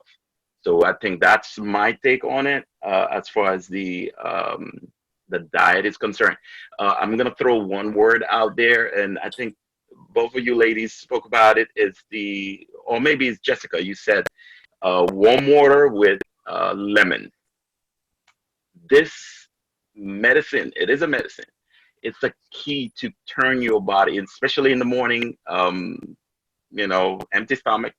So I think that's my take on it as far as the diet is concerned. I'm gonna throw one word out there, and I think both of you ladies spoke about it. Or maybe it's Jessica. You said warm water with lemon. This medicine, it is a medicine. It's a key to turn your body, especially in the morning. Empty stomach.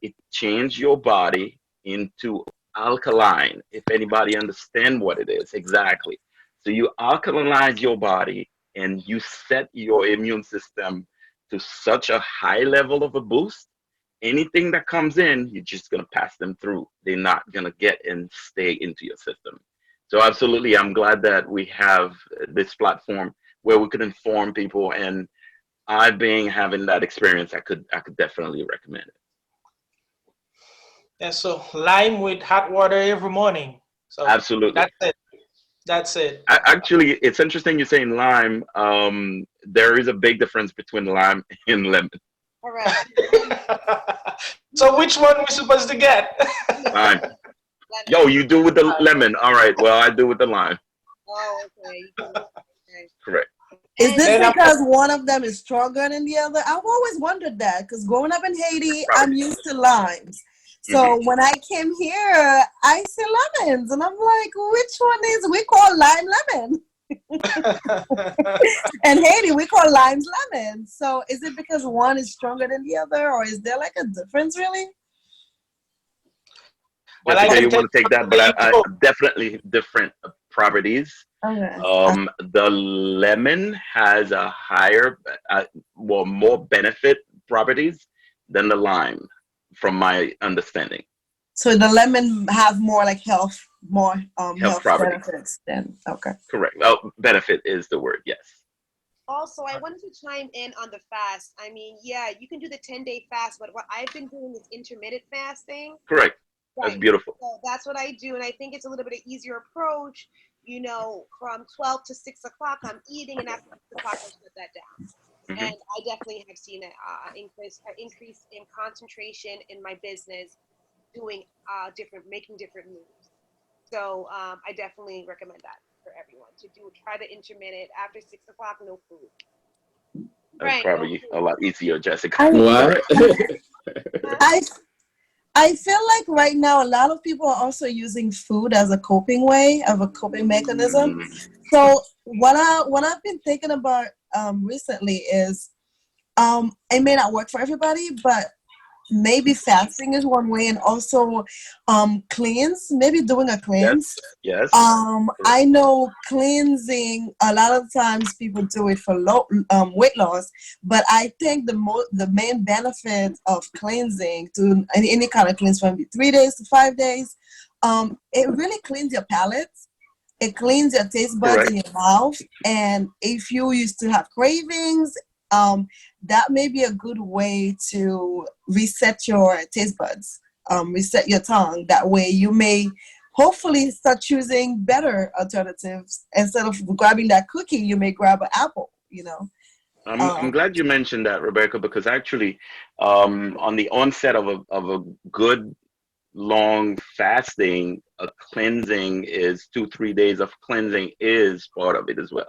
It changes your body into alkaline. If anybody understand what it is exactly. So you alkalinize your body and you set your immune system to such a high level of a boost. Anything that comes in, you're just going to pass them through. They're not going to get and stay into your system. So absolutely, I'm glad that we have this platform where we could inform people. And having that experience, I could definitely recommend it. Yeah, so lime with hot water every morning. So Absolutely. That's it. Actually, it's interesting you're saying lime. There is a big difference between lime and lemon. All right. So which one we supposed to get? Lime. Yo, you do with the lemon. All right. Well, I do with the lime. Oh, okay. Correct. Is this because one of them is stronger than the other? I've always wondered that because growing up in Haiti, I'm used to limes. So when I came here, I see lemons, and I'm like, which one is? We call lime lemon. And Haiti, we call limes lemons. So is it because one is stronger than the other, or is there like a difference really? Well, Jessica, you want to take that, but I definitely different properties. Okay. The lemon has a higher, more benefit properties than the lime, from my understanding. So the lemon have more like health benefits than okay. Correct. Benefit is the word. Yes. Also, I wanted to chime in on the fast. I mean, yeah, you can do the 10-day fast, but what I've been doing is intermittent fasting. Correct. That's beautiful. So that's what I do, and I think it's a little bit of easier approach. From 12 to 6 o'clock, I'm eating, and after 6 o'clock, I shut that down. Mm-hmm. And I definitely have seen an increase in concentration in my business, making different moves. So I definitely recommend that for everyone to try to intermittent after 6 o'clock, no food. That's probably a lot easier, Jessica. What? I feel like right now a lot of people are also using food as a coping mechanism. So what I've been thinking about recently is it may not work for everybody, but maybe fasting is one way, and also cleanse, maybe doing a cleanse. Yes. I know cleansing, a lot of times people do it for weight loss, but I think the main benefit of cleansing, to any kind of cleanse, from 3 days to 5 days, it really cleans your palate. It cleans your taste buds in your mouth, and if you used to have cravings, that may be a good way to reset your taste buds, reset your tongue. That way you may hopefully start choosing better alternatives. Instead of grabbing that cookie, you may grab an apple, I'm glad you mentioned that, Rebecca, because actually on the onset of a good long fasting, a cleansing is 2-3 days of cleansing is part of it as well.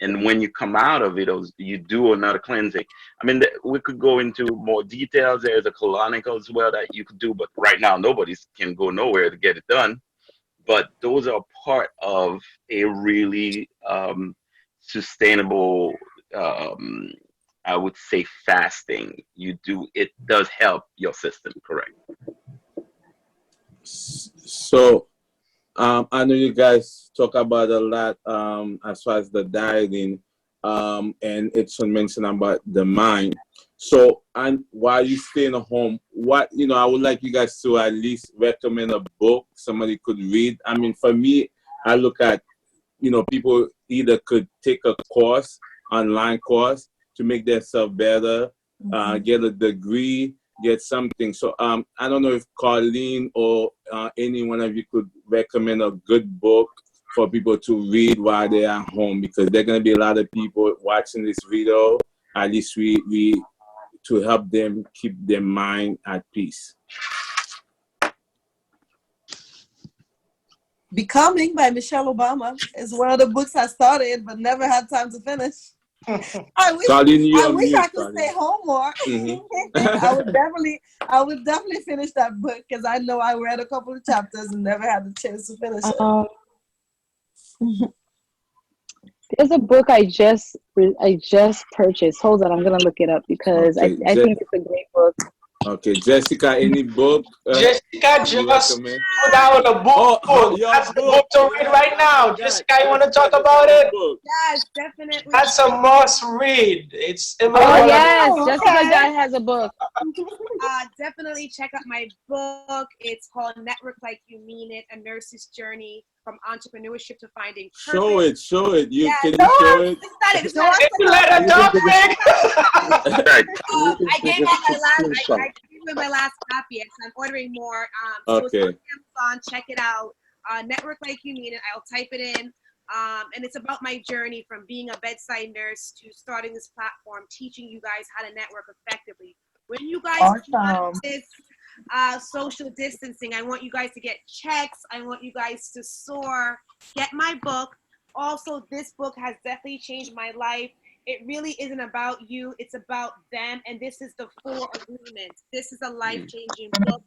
And when you come out of it, you do another cleansing. I mean, we could go into more details. There's a colonic as well that you could do, but right now nobody can go nowhere to get it done. But those are part of a really sustainable, I would say, fasting. It does help your system, correct? So I know you guys talk about a lot as far as the dieting. and it's mentioned about the mind. So, and while you stay in a home, what, I would like you guys to at least recommend a book somebody could read. I mean, for me, I look at, people either could take a course, online course, to make themselves better, get a degree, get something. So, I don't know if Colleen or any one of you could recommend a good book for people to read while they're at home, because there are going to be a lot of people watching this video. At least we to help them keep their mind at peace. Becoming by Michelle Obama is one of the books I started but never had time to finish. I wish I could stay home more. I would definitely finish that book, because I know I read a couple of chapters and never had the chance to finish it. There's a book I just purchased. Hold on, I'm gonna look it up because I think it's a great book. Okay, Jessica, any book? Jessica just put out a book. That's the book to read right now. Jessica, you want to talk about it? Yes, definitely. That's a must read. It's Jessica has a book. Definitely check out my book. It's called Network Like You Mean It: A Nurse's Journey from Entrepreneurship to Finding Purpose. Show it. Can you show it? Let her talk, Rick. I gave away my last copy. So I'm ordering more. So it's on Amazon. Check it out. Network Like You Mean It. I'll type it in. And it's about my journey from being a bedside nurse to starting this platform, teaching you guys how to network effectively. When you guys practice social distancing, I want you guys to get checks. I want you guys to soar. Get my book. Also, this book has definitely changed my life. It really isn't about you. It's about them. And this is the 4 agreements. This is a life-changing book.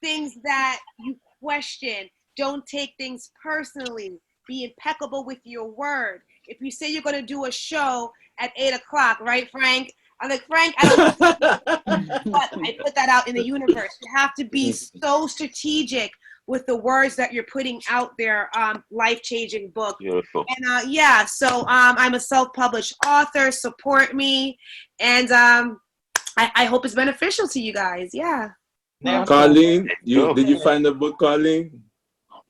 Things that you question. Don't take things personally. Be impeccable with your word. If you say you're going to do a show at 8 o'clock, right, Frank? I'm like, Frank, I don't know. But I put that out in the universe. You have to be so strategic with the words that you're putting out there. Life-changing book. Beautiful. And so I'm a self-published author. Support me. And I hope it's beneficial to you guys. Yeah. Colleen, did you find the book, Colleen?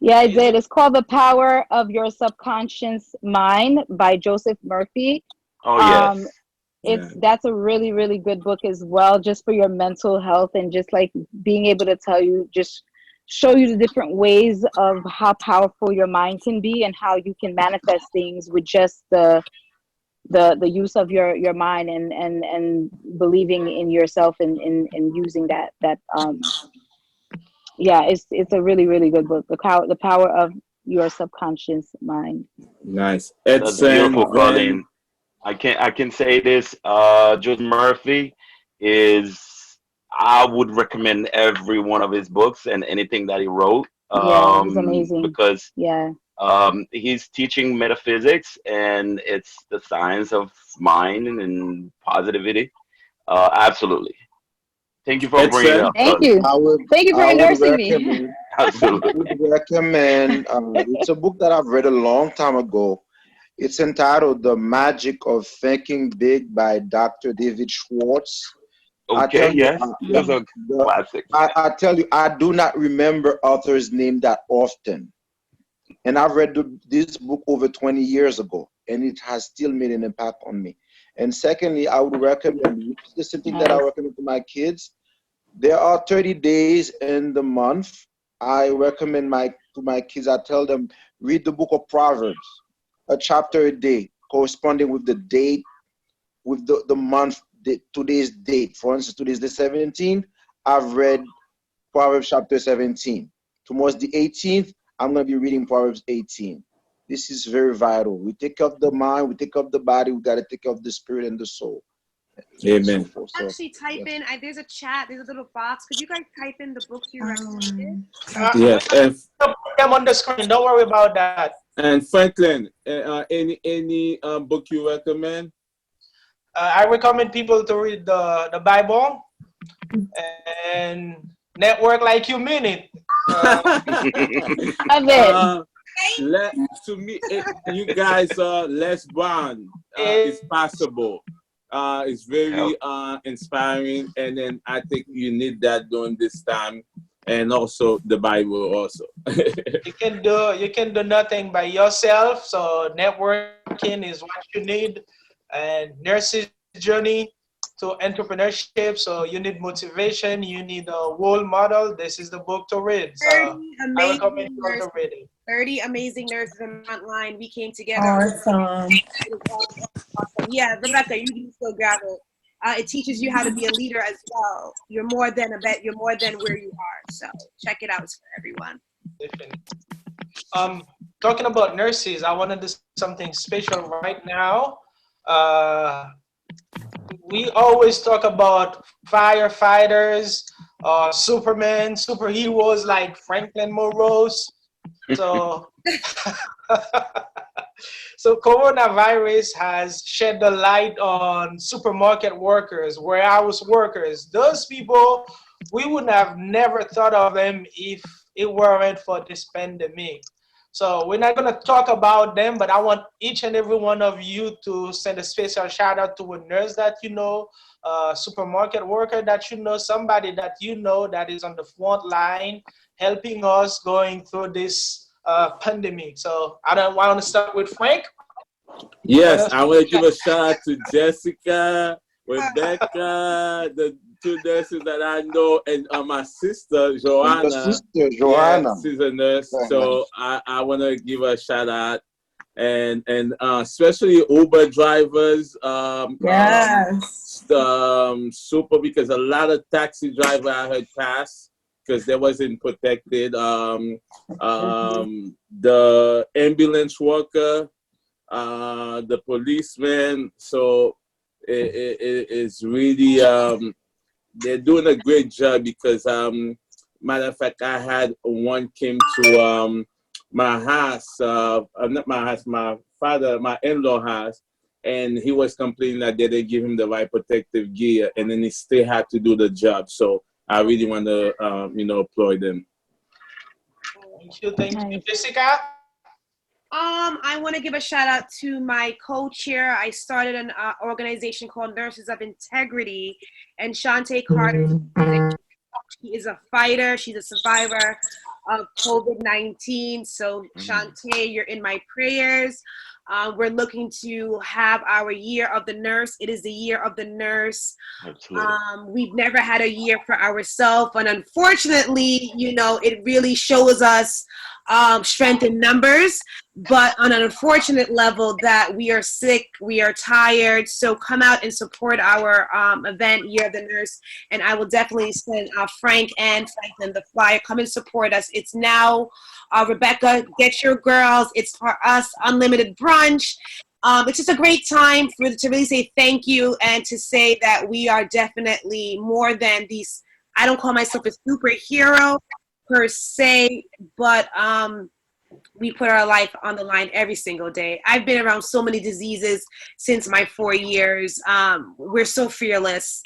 Yeah, I did. It's called The Power of Your Subconscious Mind by Joseph Murphy. Oh, yes. That's a really, really good book as well, just for your mental health, and just like being able to show you the different ways of how powerful your mind can be and how you can manifest things with just the use of your mind and believing in yourself and using that it's a really, really good book. The power of your subconscious mind. Nice. That's beautiful, Colleen. I can say this. Joseph Murphy I would recommend every one of his books and anything that he wrote. He's amazing. Because he's teaching metaphysics, and it's the science of mind and positivity. Absolutely. Thank you for bringing it up. Thank you. Thank you for endorsing me. Absolutely. I would recommend, it's a book that I've read a long time ago. It's entitled The Magic of Thinking Big by Dr. David Schwartz. Okay, yes. Those are classics. I tell you, I do not remember author's name that often. And I've read this book over 20 years ago, and it has still made an impact on me. And secondly, I would recommend, the same thing that I recommend to my kids. There are 30 days in the month. I recommend to my kids, I tell them, read the book of Proverbs, a chapter a day, corresponding with the date, with the month, today's date. For instance, today's the 17th. I've read Proverbs chapter 17. Tomorrow's the 18th. I'm going to be reading Proverbs 18. This is very vital. We take care of the mind, we take care of the body, we got to take care of the spirit and the soul. Amen. Actually, type in, there's a chat, there's a little box. Could you guys type in the books you recommended? Yes. And put them on the screen. Don't worry about that. And Franklin, any book you recommend? I recommend people to read the Bible and Network Like You Mean It. to me, you guys are less bond. It's possible. It's very inspiring, and then I think you need that during this time, and also the Bible also. You can do nothing by yourself. So networking is what you need, and nurses journey to entrepreneurship. So you need motivation. You need a role model. This is the book to read. So 30 I recommend amazing you all to nurses, read it. 30 amazing nurses in the front line. We came together. Awesome. Awesome. Yeah, Rebecca, you can still grab it. It teaches you how to be a leader as well. You're more than a vet. You're more than where you are. So check it out. It's for everyone. Definitely. Talking about nurses, I want to do something special right now. We always talk about firefighters, Superman, superheroes like Franklin Morose. So, so coronavirus has shed the light on supermarket workers, warehouse workers. Those people, we would have never thought of them if it weren't for this pandemic. So we're not going to talk about them, but I want each and every one of you to send a special shout out to a nurse that you know, a supermarket worker that you know, somebody that you know that is on the front line helping us going through this pandemic. So I don't want to start with Frank. Yes, I want to give a shout out to Jessica, Rebecca, the two nurses that I know, and my sister Joanna. Your sister Joanna. Yeah, she's a nurse, so I want to give her a shout out, and especially Uber drivers. Yes. Super, because a lot of taxi drivers I heard pass because they wasn't protected. The ambulance worker, the policeman. So it is really they're doing a great job because matter of fact, I had one came to my house, not my house, my in-law house, and he was complaining that they didn't give him the right protective gear, and then he still had to do the job. So I really want to applaud them. Thank you, Jessica. I want to give a shout out to my co-chair. I started an organization called Nurses of Integrity, and Shantae Carter. She is a fighter. She's a survivor of COVID-19. So Shantae, you're in my prayers. We're looking to have our year of the nurse. It is the year of the nurse. We've never had a year for ourselves, and unfortunately, it really shows us strength in numbers, but on an unfortunate level that we are sick, we are tired. So come out and support our event, Year of the Nurse, and I will definitely send Frank and Franklin the flyer. Come and support us. It's now, Rebecca, get your girls. It's for us, unlimited brunch. It's just a great time to really say thank you and to say that we are definitely more than these. I don't call myself a superhero per se, but we put our life on the line every single day. I've been around so many diseases since my 4 years. We're so fearless.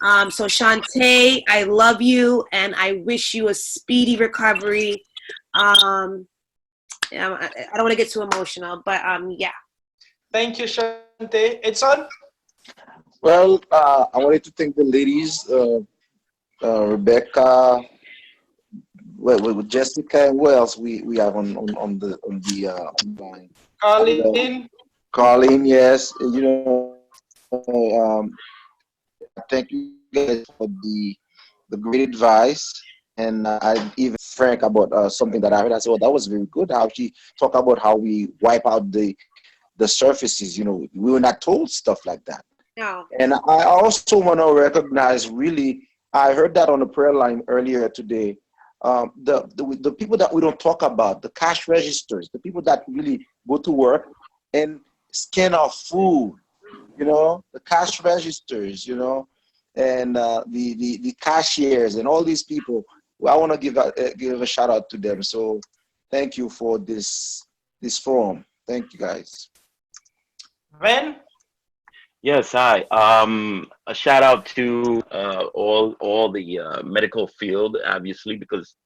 So Shantae, I love you and I wish you a speedy recovery. I don't want to get too emotional, but yeah. Thank you, Shantae. It's on. Well, I wanted to thank the ladies, Rebecca, with Jessica, and who else we have on the line? Carlene, yes. Thank you guys for the great advice, and I even Frank about something that I heard. I said, "Oh, that was very good." How she talked about how we wipe out the surfaces. We were not told stuff like that. No. And I also want to recognize, really, I heard that on the prayer line earlier today. The people that we don't talk about, the cash registers, the people that really go to work and scan our food, the cash registers, and the cashiers and all these people. I want to give a shout out to them. So thank you for this forum. Thank you, guys. Ben? Yes, hi. A shout out to all the medical field, obviously, because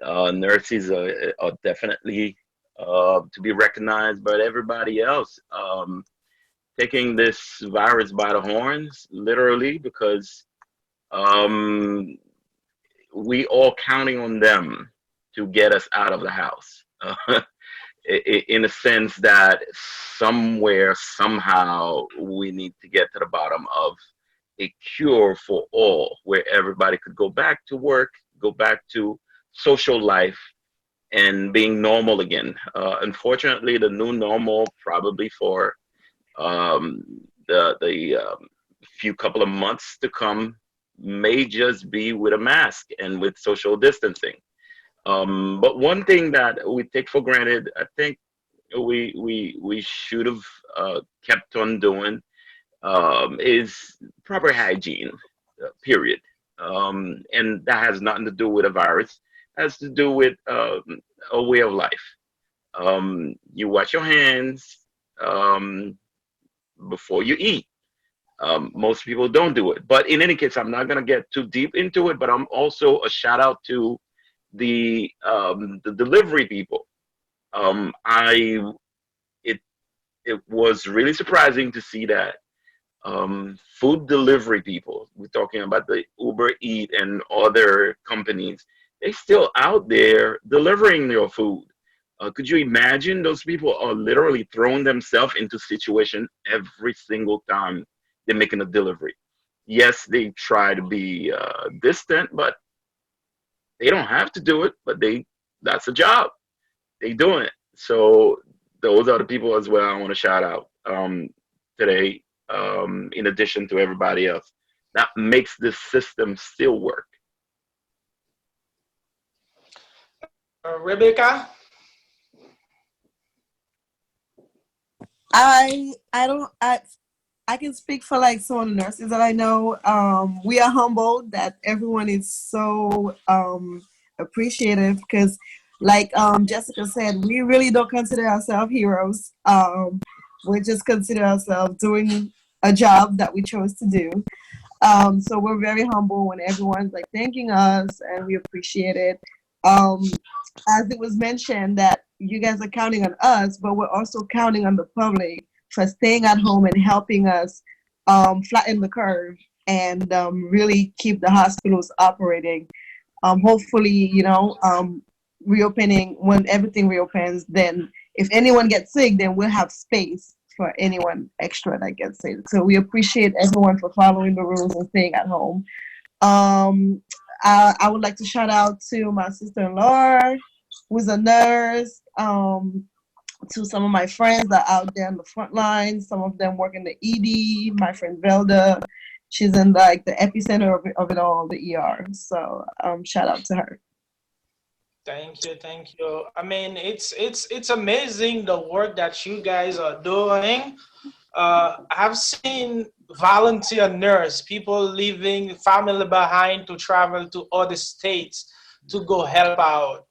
nurses are definitely to be recognized by everybody else. Taking this virus by the horns, literally, because um, we all counting on them to get us out of the house. In a sense that somewhere, somehow, we need to get to the bottom of a cure for all, where everybody could go back to work, go back to social life, and being normal again. Unfortunately, the new normal probably for um, the few couple of months to come may just be with a mask and with social distancing. But one thing that we take for granted, I think we should have kept on doing is proper hygiene. Period. And that has nothing to do with a virus. It has to do with a way of life. You wash your hands before you eat. Most people don't do it. But in any case, I'm not going to get too deep into it. But I'm also a shout out to the delivery people. I it was really surprising to see that food delivery people. We're talking about the Uber Eat and other companies. They still out there delivering your food. Could you imagine? Those people are literally throwing themselves into situation every single time they're making a delivery. Yes, they try to be distant, but they don't have to do it. But that's a job. They doing it. So those are the people as well I want to shout out today. In addition to everybody else, that makes this system still work. Rebecca? I can speak for like some of the nurses that I know. We are humbled that everyone is so appreciative because, like Jessica said, we really don't consider ourselves heroes. We just consider ourselves doing a job that we chose to do. So we're very humble when everyone's like thanking us, and we appreciate it. As it was mentioned that you guys are counting on us, but we're also counting on the public for staying at home and helping us flatten the curve and really keep the hospitals operating. Hopefully, reopening, when everything reopens, then if anyone gets sick, then we'll have space for anyone extra that gets sick. So we appreciate everyone for following the rules and staying at home. I would like to shout out to my sister-in-law, who's a nurse, to some of my friends that are out there on the front lines. Some of them work in the ED. My friend Velda, she's in like the epicenter of it all, the ER. So shout out to her. Thank you. I mean, it's amazing the work that you guys are doing. I've seen volunteer nurse, people leaving family behind to travel to other states to go help out.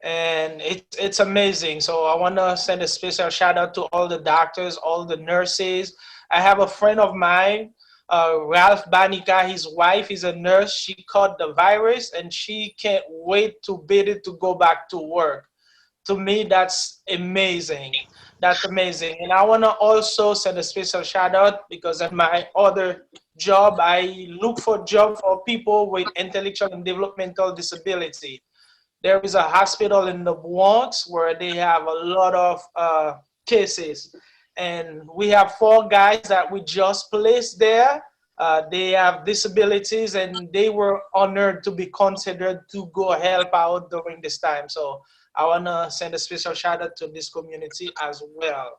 And it's amazing. So I want to send a special shout out to all the doctors, all the nurses. I have a friend of mine, Ralph Banica. His wife is a nurse. She caught the virus and she can't wait to beat it to go back to work. To me, that's amazing. That's amazing. And I want to also send a special shout out because in my other job, I look for job for people with intellectual and developmental disability. There is a hospital in the Bronx where they have a lot of cases. And we have 4 guys that we just placed there. They have disabilities and they were honored to be considered to go help out during this time. So I want to send a special shout out to this community as well.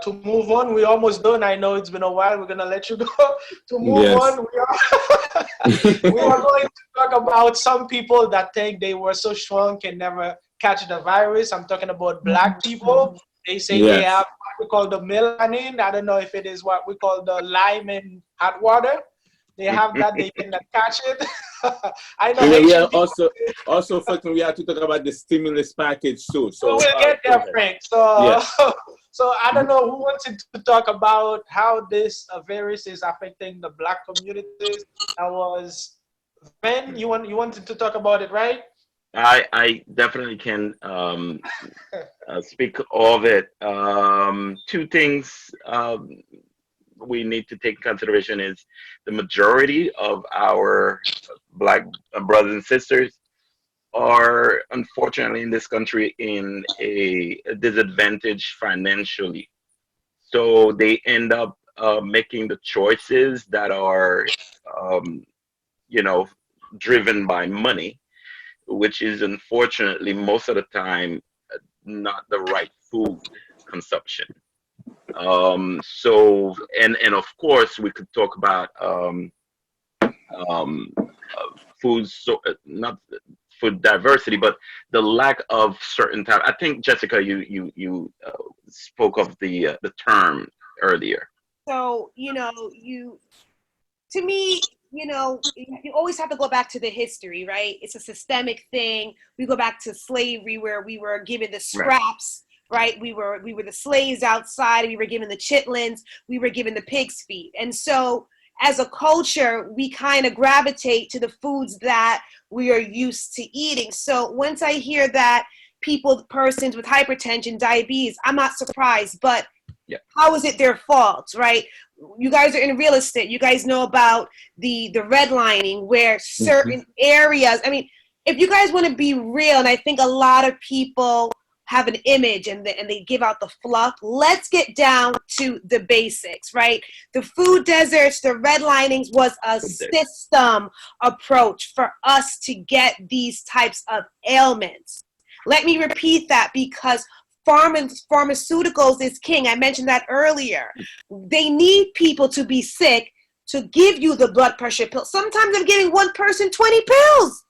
To move on, we're almost done. I know it's been a while. We're going to let you go. To move on, we are going to talk about some people that think they were so strong can never catch the virus. I'm talking about Black people. They say they have what we call the melanin. I don't know if it is what we call the lime in hot water. They have that. They cannot catch it. I know. We are also Frank, we have to talk about the stimulus package too. So we'll get there, Frank. So, so I don't know who wanted to talk about how this virus is affecting the Black communities. That was Ben. You wanted to talk about it, right? I definitely can speak of it. Two things we need to take in consideration is the majority of our Black brothers and sisters are unfortunately in this country in a disadvantage financially. So they end up making the choices that are, um, you know, driven by money, which is unfortunately most of the time not the right food consumption. So and of course we could talk about food, so not food diversity, but the lack of certain type. I think Jessica, you spoke of the term earlier. So, to me, you always have to go back to the history, right? It's a systemic thing. We go back to slavery where we were given the scraps, right? We were the slaves outside. We were given the chitlins. We were given the pig's feet. And so as a culture, we kind of gravitate to the foods that we are used to eating. So once I hear that persons with hypertension, diabetes, I'm not surprised, but how is it their fault, right? You guys are in real estate. You guys know about the redlining where certain areas, I mean, if you guys want to be real, and I think a lot of people have an image and they give out the fluff, let's get down to the basics, right? The food deserts, the redlinings was a system approach for us to get these types of ailments. Let me repeat that because pharmaceuticals is king. I mentioned that earlier. They need people to be sick to give you the blood pressure pill. Sometimes I'm giving one person 20 pills.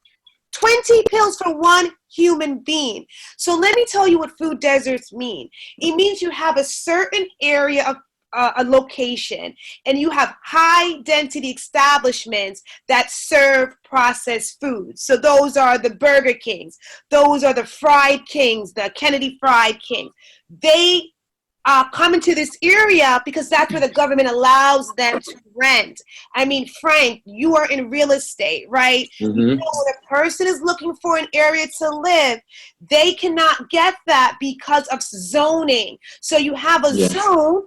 20 pills for one human being. So let me tell you what food deserts mean. It means you have a certain area of a location and you have high density establishments that serve processed foods. So those are the Burger Kings, those are the Fried Kings, the Kennedy Fried Kings. They come into this area because that's where the government allows them to rent. I mean, Frank, you are in real estate, right? Mm-hmm. You know, when a person is looking for an area to live, they cannot get that because of zoning. So you have a zone,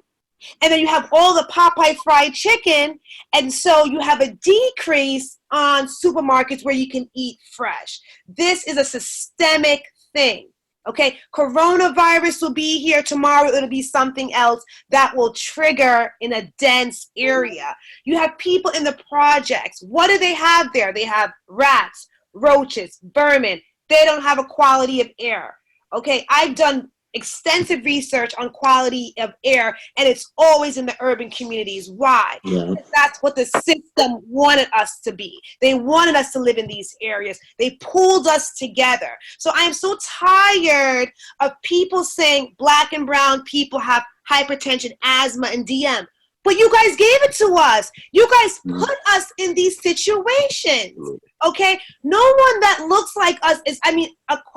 and then you have all the Popeye fried chicken, and so you have a decrease on supermarkets where you can eat fresh. This is a systemic thing. Okay, coronavirus will be here tomorrow. It'll be something else that will trigger in a dense area. You have people in the projects. What do they have there? They have rats, roaches, vermin. They don't have a quality of air. Okay, I've done extensive research on quality of air, and it's always in the urban communities. Why? Because that's what the system wanted us to be. They wanted us to live in these areas. They pulled us together. So I am so tired of people saying Black and brown people have hypertension, asthma, and DM. But you guys gave it to us. You guys put us in these situations. Okay? No one that looks like us is, I mean,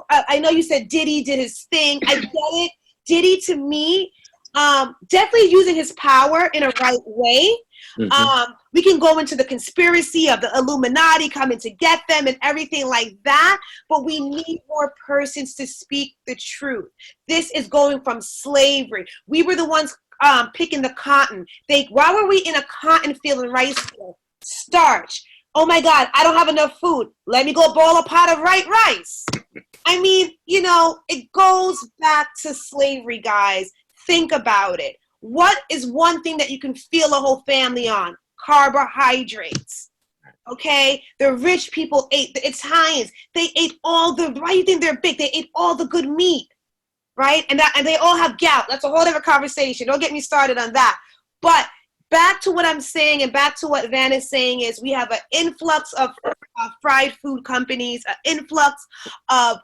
I know you said Diddy did his thing. I get it. Diddy, to me, definitely using his power in a right way. We can go into the conspiracy of the Illuminati coming to get them and everything like that, but we need more persons to speak the truth. This is going from slavery. We were the ones picking the cotton. Why were we in a cotton field and rice field? Starch. Oh my God, I don't have enough food. Let me go boil a pot of white rice. I mean, you know, it goes back to slavery, guys. Think about it. What is one thing that you can feel a whole family on? Carbohydrates. Okay? The rich people ate, the Italians, they ate all the, why do you think they're big? They ate all the good meat. Right? And they all have gout. That's a whole other conversation. Don't get me started on that. But back to what I'm saying and back to what Van is saying is we have an influx of fried food companies, an influx of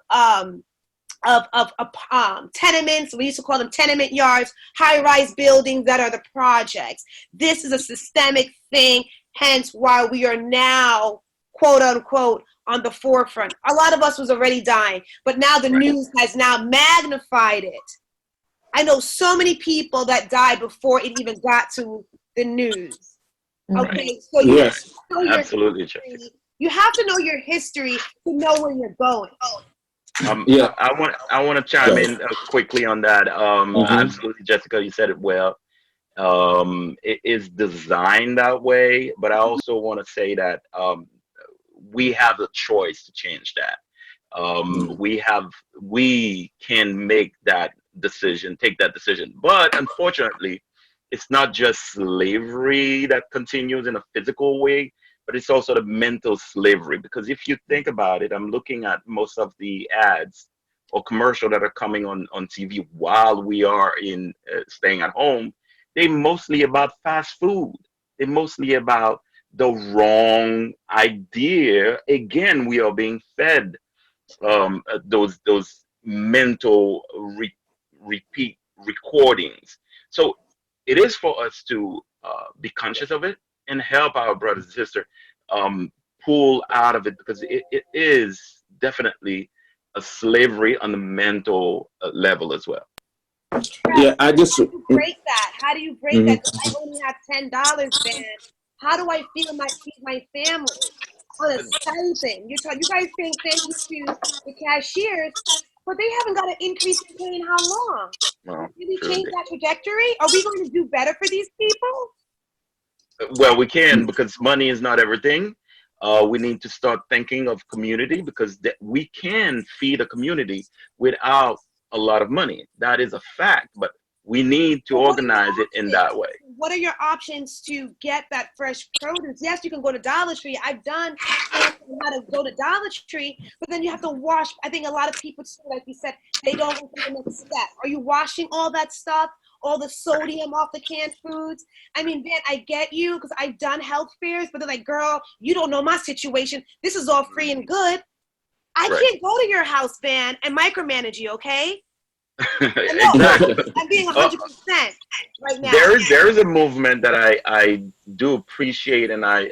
tenements. We used to call them tenement yards, high-rise buildings that are the projects. This is a systemic thing, hence why we are now, quote unquote, on the forefront. A lot of us was already dying, but now the news has now magnified it. I know so many people that died before it even got to the news. Okay, so absolutely. You have to know your history to know where you're going. Yeah. I want to chime in quickly on that. Absolutely, Jessica, you said it well. It is designed that way, but I also want to say that we have the choice to change that. We can make that decision, take that decision. But unfortunately, it's not just slavery that continues in a physical way, but it's also the mental slavery. Because if you think about it, I'm looking at most of the ads or commercial that are coming on TV while we are in staying at home. They mostly about fast food. They're mostly about the wrong idea. Again, we are being fed those mental repeat recordings. So it is for us to be conscious of it and help our brothers and sisters pull out of it, because it is definitely a slavery on the mental level as well. Yeah, I just How do you break that? How do you break that? I only have $10, man. How do I feed my family on a stipend? You guys saying thank you to the cashiers, but they haven't got an increase in pay in how long? Well, Did we sure change they- that trajectory? Are we going to do better for these people? Well, we can, because money is not everything. We need to start thinking of community, because we can feed a community without a lot of money. That is a fact, but we need to But what are your organize it in that way. What are your options to get that fresh produce? Yes, you can go to Dollar Tree. I've done how to go to Dollar Tree, but then you have to wash. I think a lot of people, like you said, they don't go to the next step. Are you washing all that stuff, all the sodium off the canned foods? I mean, Van, I get you, because I've done health fairs, but they're like, girl, you don't know my situation. This is all free and good. I Right. can't go to your house, Van, and micromanage you, okay? Exactly. I'm being 100% right now. There is a movement that I do appreciate, and I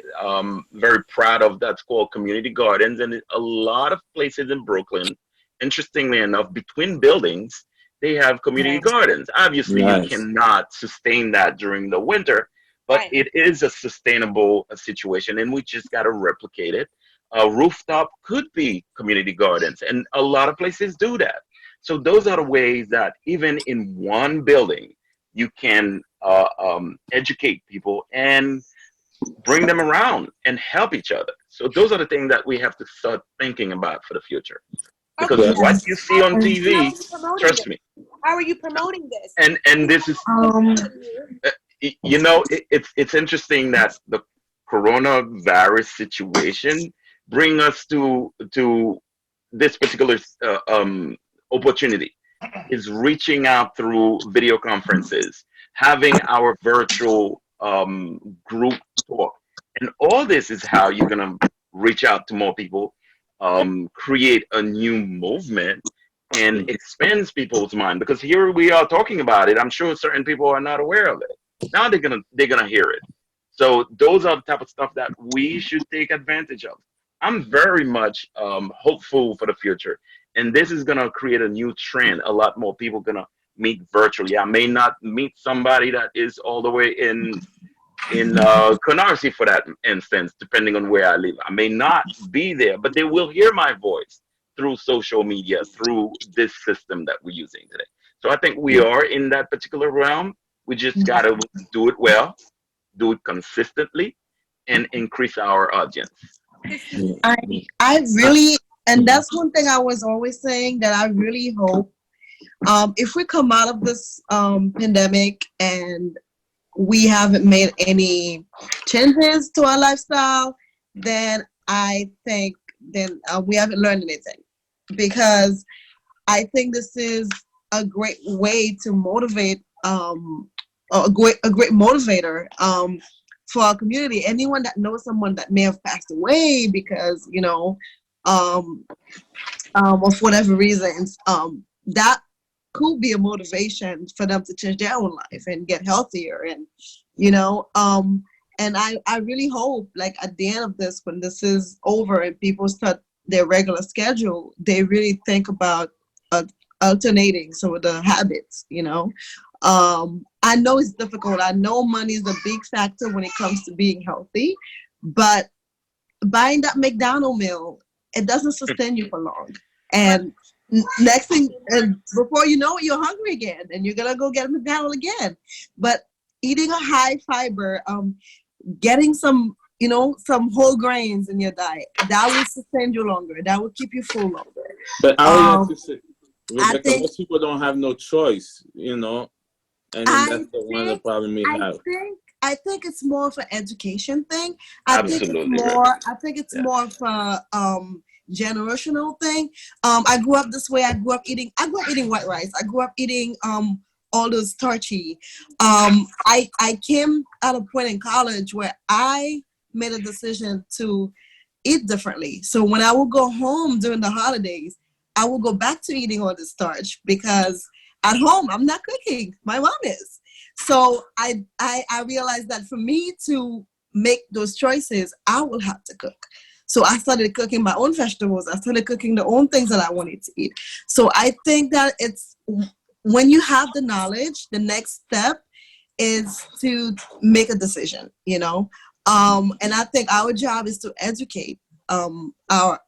very proud of. That's called community gardens, and a lot of places in Brooklyn, interestingly enough, between buildings, they have community gardens. Obviously, you cannot sustain that during the winter, but Right. it is a sustainable situation, and we just got to replicate it. A rooftop could be community gardens, and a lot of places do that. So those are the ways that even in one building, you can educate people and bring them around and help each other. So those are the things that we have to start thinking about for the future. Because Okay. what you see on How are TV, you promoting trust this? me, How are you promoting this? and this is, you know, it's interesting that the coronavirus situation bring us to this particular opportunity, is reaching out through video conferences, having our virtual group talk, and all this is how you're gonna reach out to more people, create a new movement, and expands people's mind. Because here we are talking about it. I'm sure certain people are not aware of it. Now they're gonna hear it. So those are the type of stuff that we should take advantage of. I'm very much hopeful for the future, and this is gonna create a new trend. A lot more people gonna meet virtually. I may not meet somebody that is all the way in Canarsie, for that instance, depending on where I live. I may not be there, but they will hear my voice through social media, through this system that we're using today. So I think we are in that particular realm. We just gotta do it well, do it consistently, and increase our audience. I really, and that's one thing I was always saying, that I really hope if we come out of this pandemic and we haven't made any changes to our lifestyle, then I think we haven't learned anything, because I think this is a great way to motivate, a great motivator for our community. Anyone that knows someone that may have passed away because, you know, of whatever reasons, that could be a motivation for them to change their own life and get healthier, and, you know, and I really hope, like, at the end of this, when this is over and people start their regular schedule, they really think about alternating some of the habits, you know. I know it's difficult. I know money is a big factor when it comes to being healthy, but buying that McDonald meal, it doesn't sustain you for long. And next thing, and before you know it, you're hungry again, and you're gonna go get McDonald again. But eating a high fiber, getting some, some whole grains in your diet, that will sustain you longer. That will keep you full longer. But I would like to say, I Rebecca, think- most people don't have no choice, and then that's one of the problem we have. I think it's more of an education thing. Absolutely, I think it's more of a generational thing. I grew up this way. I grew up eating white rice. I grew up eating all those starchy. I came at a point in college where I made a decision to eat differently. So when I would go home during the holidays, I would go back to eating all the starch because at home I'm not cooking. My mom is. So I realized that for me to make those choices, I will have to cook. So I started cooking my own vegetables. I started cooking the own things that I wanted to eat. So I think that it's when you have the knowledge, the next step is to make a decision, and I think our job is to educate our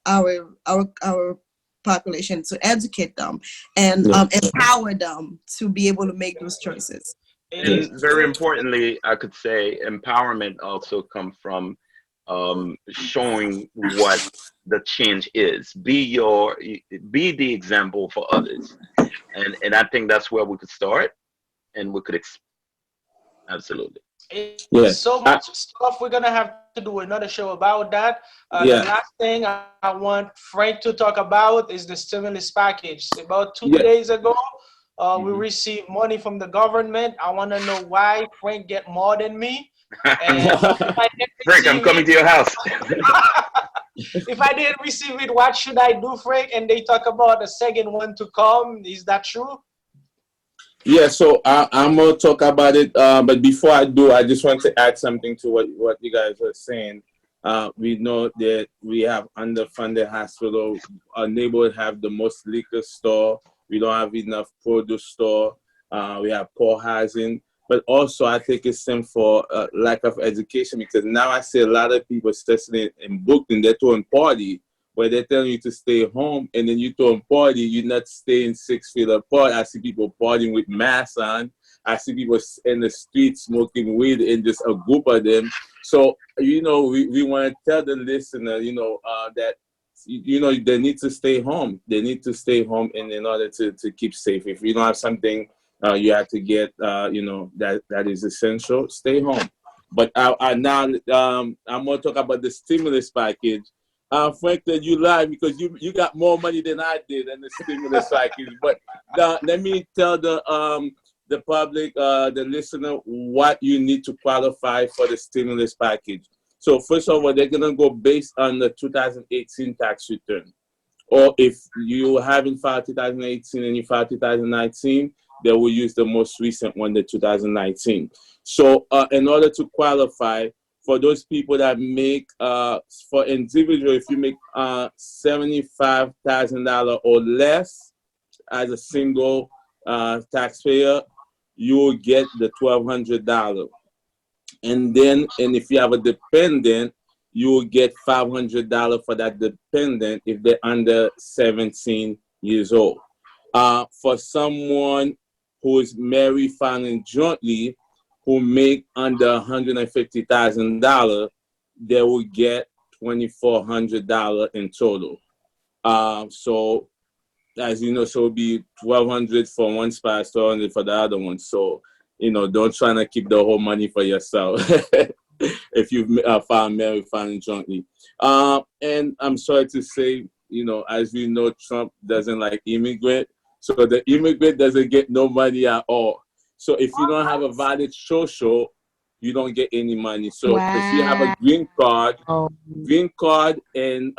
population, to educate them and empower them to be able to make those choices. And very importantly, I could say empowerment also comes from showing what the change is. Be the example for others, and I think that's where we could start, and we could absolutely. So much stuff. We're gonna have to do another show about that. The last thing I want Frank to talk about is the stimulus package. About 2 days ago, we received money from the government. I want to know why Frank get more than me. And Frank, I'm coming to your house. If I didn't receive it, what should I do, Frank? And they talk about the second one to come. Is that true? Yeah, so I'm going to talk about it. But before I do, I just want to add something to what you guys were saying. We know that we have underfunded hospital. Our neighborhood have the most liquor store. We don't have enough produce store. We have poor housing. But also, I think it's stem for lack of education, because now I see a lot of people, especially in Brooklyn, they're throwing party where they're telling you to stay home, and then you throw a party, you're not staying 6 feet apart. I see people partying with masks on. I see people in the street smoking weed, and just a group of them. So, we want to tell the listener, that, they need to stay home. They need to stay home in order to keep safe. If you don't have something you have to get, that is essential, stay home. But now I'm going to talk about the stimulus package. Franklin, you lied because you got more money than I did in the stimulus package. But let me tell the public, the listener, what you need to qualify for the stimulus package. So first of all, they're going to go based on the 2018 tax return. Or if you haven't filed 2018 and you filed 2019, they will use the most recent one, the 2019. So in order to qualify, for those people that make, for individual, if you make $75,000 or less as a single taxpayer, you will get the $1,200. And if you have a dependent, you will get $500 for that dependent if they're under 17 years old. For someone who is married, filing jointly, who make under $150,000, they will get $2,400 in total. So, as you know, so it'll be $1,200 for one spouse, $1,200 for the other one. So, don't try to keep the whole money for yourself if you've found married, filing jointly. And I'm sorry to say, as you know, Trump doesn't like immigrant. So the immigrant doesn't get no money at all. So if you don't have a valid social, you don't get any money. So if you have a green card and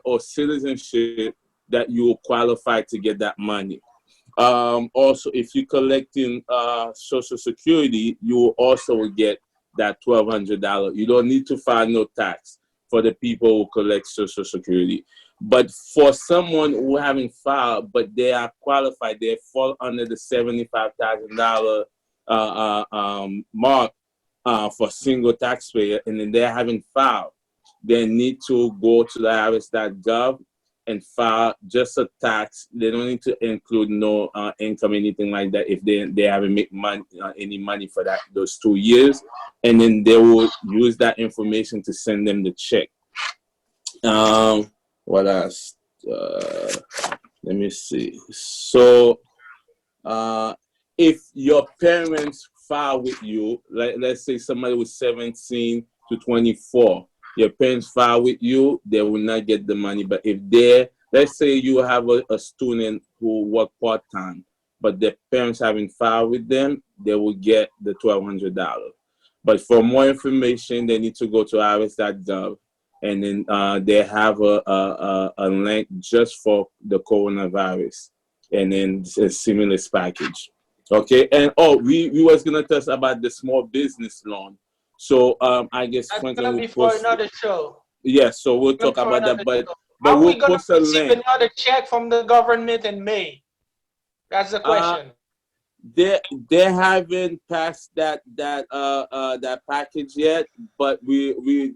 or citizenship, that you will qualify to get that money. Also, if you're collecting Social Security, you will also get that $1,200. You don't need to file no tax for the people who collect Social Security. But for someone who haven't filed, but they are qualified, they fall under the $75,000 mark for single taxpayer, and then they haven't filed. they need to go to the IRS.gov and file just a tax. They don't need to include no income, anything like that, if they haven't made money, any money for those 2 years. And then they will use that information to send them the check. What else? Let me see. So if your parents file with you, like let's say somebody was 17 to 24, your parents file with you, they will not get the money. But if let's say you have a student who work part-time, but their parents haven't filed with them, they will get the $1,200. But for more information, they need to go to irs.gov, and then they have a link just for the coronavirus, and then a stimulus package. Okay, and we was gonna tell us about the small business loan. So I guess That's Franklin gonna will be for post. another show. Yes, so we'll talk For about that, another but show. but Are we we'll gonna post a receive link. another check from the government in May? That's the question. They haven't passed that package yet, but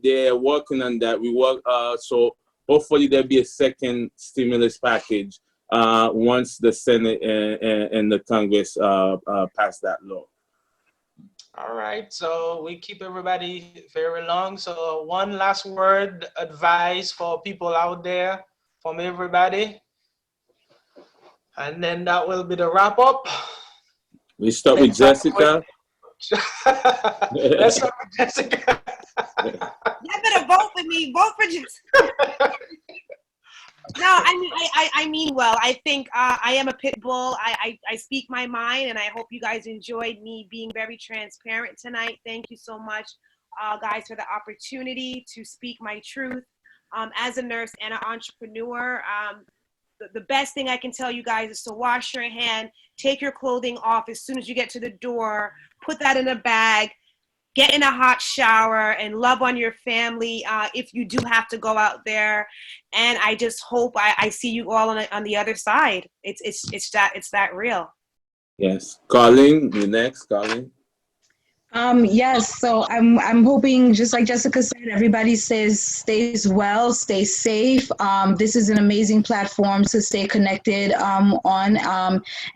they're working on that. So hopefully there'll be a second stimulus package once the Senate and the Congress pass that law. All right, so we keep everybody very long. So one last word, advice for people out there from everybody. And then that will be the wrap up. We start with Jessica. Let's start with Jessica. You better vote for me. Vote for Jessica. No, I mean well. I think I am a pit bull. I speak my mind, and I hope you guys enjoyed me being very transparent tonight. Thank you so much, guys, for the opportunity to speak my truth. As a nurse and an entrepreneur, the best thing I can tell you guys is to wash your hand, take your clothing off as soon as you get to the door, put that in a bag, get in a hot shower, and love on your family if you do have to go out there. And I just hope I see you all on the other side. It's that real. Yes, Colleen, you next, Colleen. Yes, so I'm hoping, just like Jessica said, everybody stays well, stay safe. This is an amazing platform to stay connected on,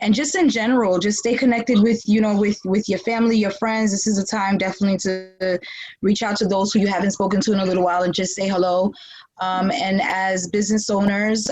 and just in general, just stay connected with with your family, your friends. This is a time definitely to reach out to those who you haven't spoken to in a little while and just say hello. And as business owners,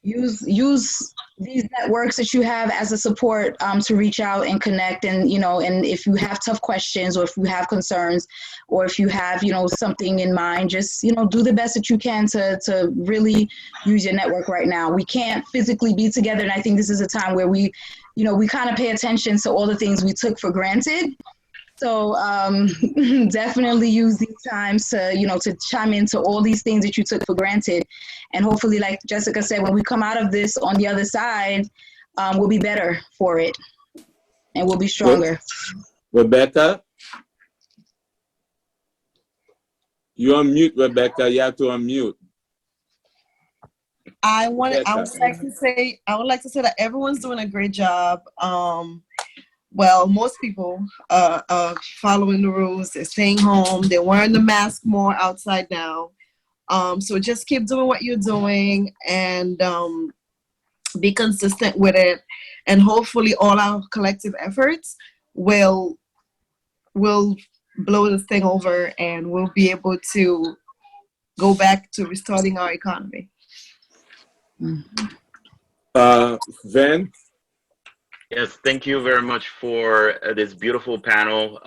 use these networks that you have as a support to reach out and connect, and and if you have tough questions, or if you have concerns, or if you have something in mind, just do the best that you can to really use your network right now. We can't physically be together, and I think this is a time where we kind of pay attention to all the things we took for granted. So definitely use these times to chime into all these things that you took for granted. And hopefully, like Jessica said, when we come out of this on the other side, we'll be better for it, and we'll be stronger. Rebecca? You're on mute, Rebecca. You have to unmute. I would like to say that everyone's doing a great job. Well, most people are following the rules. They're staying home. They're wearing the mask more outside now. So just keep doing what you're doing, and be consistent with it. And hopefully all our collective efforts will blow this thing over, and we'll be able to go back to restoring our economy. Van? Yes, thank you very much for this beautiful panel.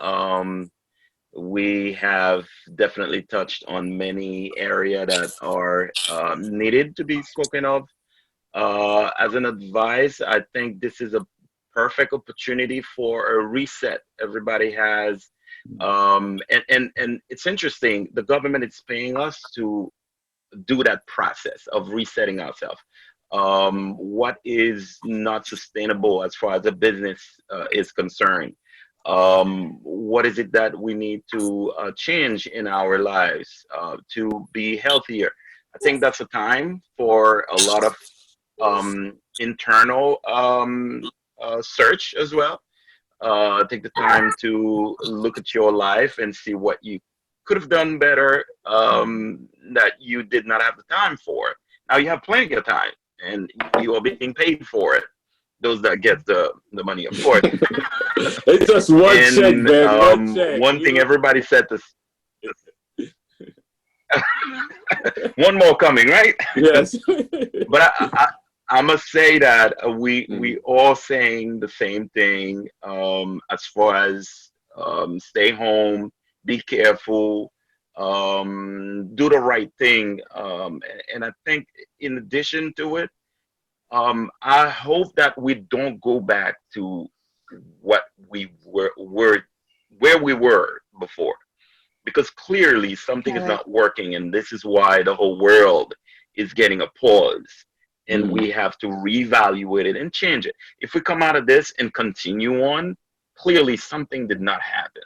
We have definitely touched on many areas that are needed to be spoken of. As an advice, I think this is a perfect opportunity for a reset. Everybody has, and it's interesting, the government is paying us to do that process of resetting ourselves. What is not sustainable as far as the business is concerned? What is it that we need to change in our lives to be healthier? I think that's a time for a lot of internal search as well. Take the time to look at your life and see what you could have done better, that you did not have the time for. Now you have plenty of time, and you are being paid for it. Those that get the money, of course. It's just one check, And man. One check. one thing everybody said this. One more coming, right? Yes. But I must say that we all saying the same thing, as far as stay home, be careful, do the right thing, and I think in addition to it, I hope that we don't go back to what we were where we were before, because clearly something is not working, and this is why the whole world is getting a pause, and we have to reevaluate it and change it. If we come out of this and continue on, clearly something did not happen.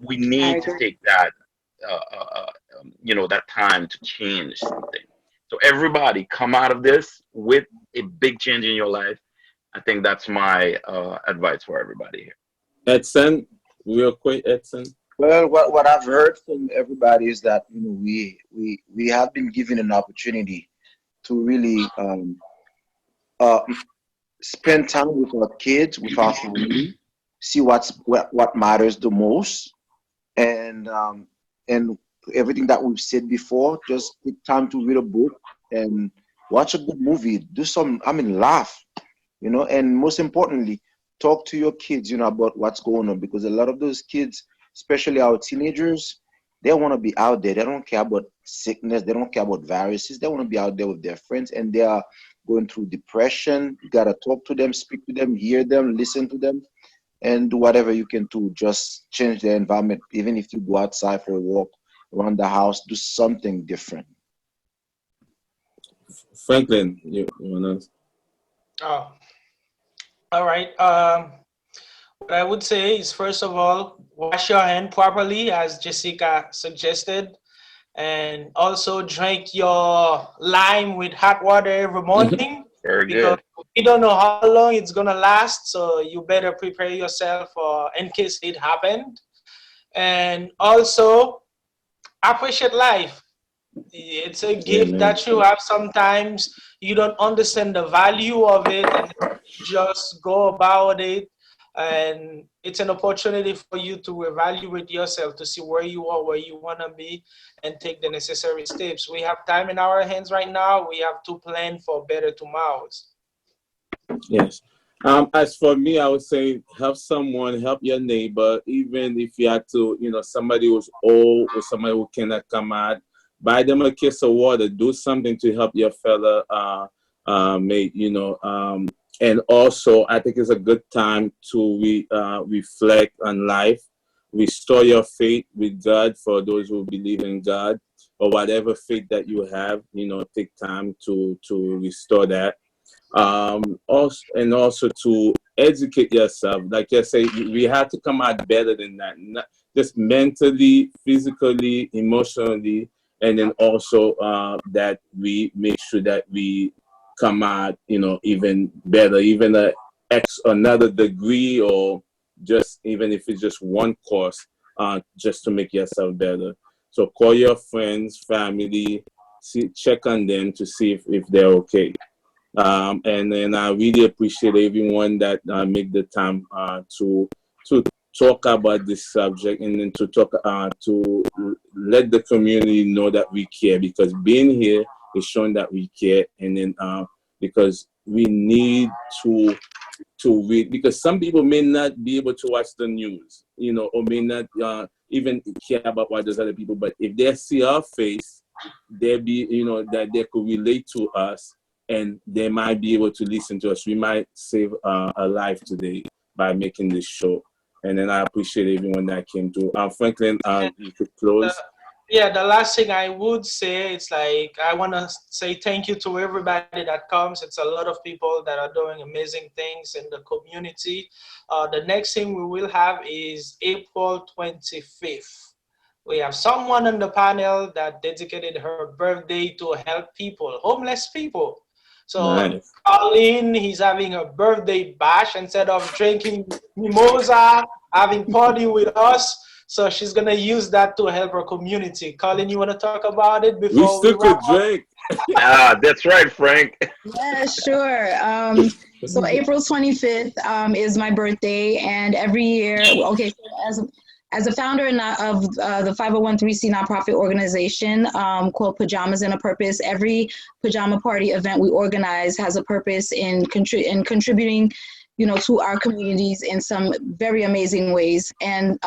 We need to take that that time to change something. So everybody come out of this with a big change in your life. I think that's my advice for everybody here. Edson, real quick, Edson. Well, what I've heard from everybody is that we have been given an opportunity to really spend time with our kids, with our family, see what matters the most, and everything that we've said before. Just take time to read a book and watch a good movie. Laugh, and most importantly, talk to your kids, about what's going on, because a lot of those kids, especially our teenagers, they want to be out there. They don't care about sickness. They don't care about viruses. They want to be out there with their friends, and they are going through depression. You got to talk to them, speak to them, hear them, listen to them, and do whatever you can to just change their environment. Even if you go outside for a walk around the house, do something different. Franklin, you want to? Oh, all right. What I would say is, first of all, wash your hand properly, as Jessica suggested, and also drink your lime with hot water every morning. Very because good. you don't know how long it's gonna last, so you better prepare yourself in case it happened. And also appreciate life. It's a gift that you have. Sometimes you don't understand the value of it, and just go about it. And it's an opportunity for you to evaluate yourself, to see where you are, where you want to be, and take the necessary steps. We have time in our hands right now. We have to plan for better tomorrows. Yes. As for me, I would say help someone, help your neighbor, even if you had to, somebody who's old or somebody who cannot come out, buy them a case of water, do something to help your fella mate, and also I think it's a good time to reflect on life, restore your faith with God for those who believe in God, or whatever faith that you have, take time to restore that. Also to educate yourself, like I say, we have to come out better than that, not just mentally, physically, emotionally, and then also that we make sure that we come out, even better, even another degree, or just even if it's just one course, just to make yourself better. So call your friends, family, check on them to see if they're okay. And then I really appreciate everyone that make the time to talk about this subject, and then to let the community know that we care, because being here is showing that we care. And then because we need to read, because some people may not be able to watch the news, or may not even care about what those other people, but if they see our face, they be, that they could relate to us, and they might be able to listen to us. We might save a life today by making this show. And then I appreciate everyone that came to. Franklin, you could close. The last thing I would say, it's like, I want to say thank you to everybody that comes. It's a lot of people that are doing amazing things in the community. The next thing we will have is April 25th. We have someone on the panel that dedicated her birthday to help people, homeless people. So Nice. Colleen, he's having a birthday bash instead of drinking mimosa, having party with us. So she's gonna use that to help her community. Colin, you want to talk about it We before we stick with wrap up? Drake. That's right, Frank. Yeah, sure. So April 25th is my birthday, and every year, okay, so as a founder of the 501(c) nonprofit organization called Pajamas and a Purpose, every pajama party event we organize has a purpose in contributing, to our communities in some very amazing ways. And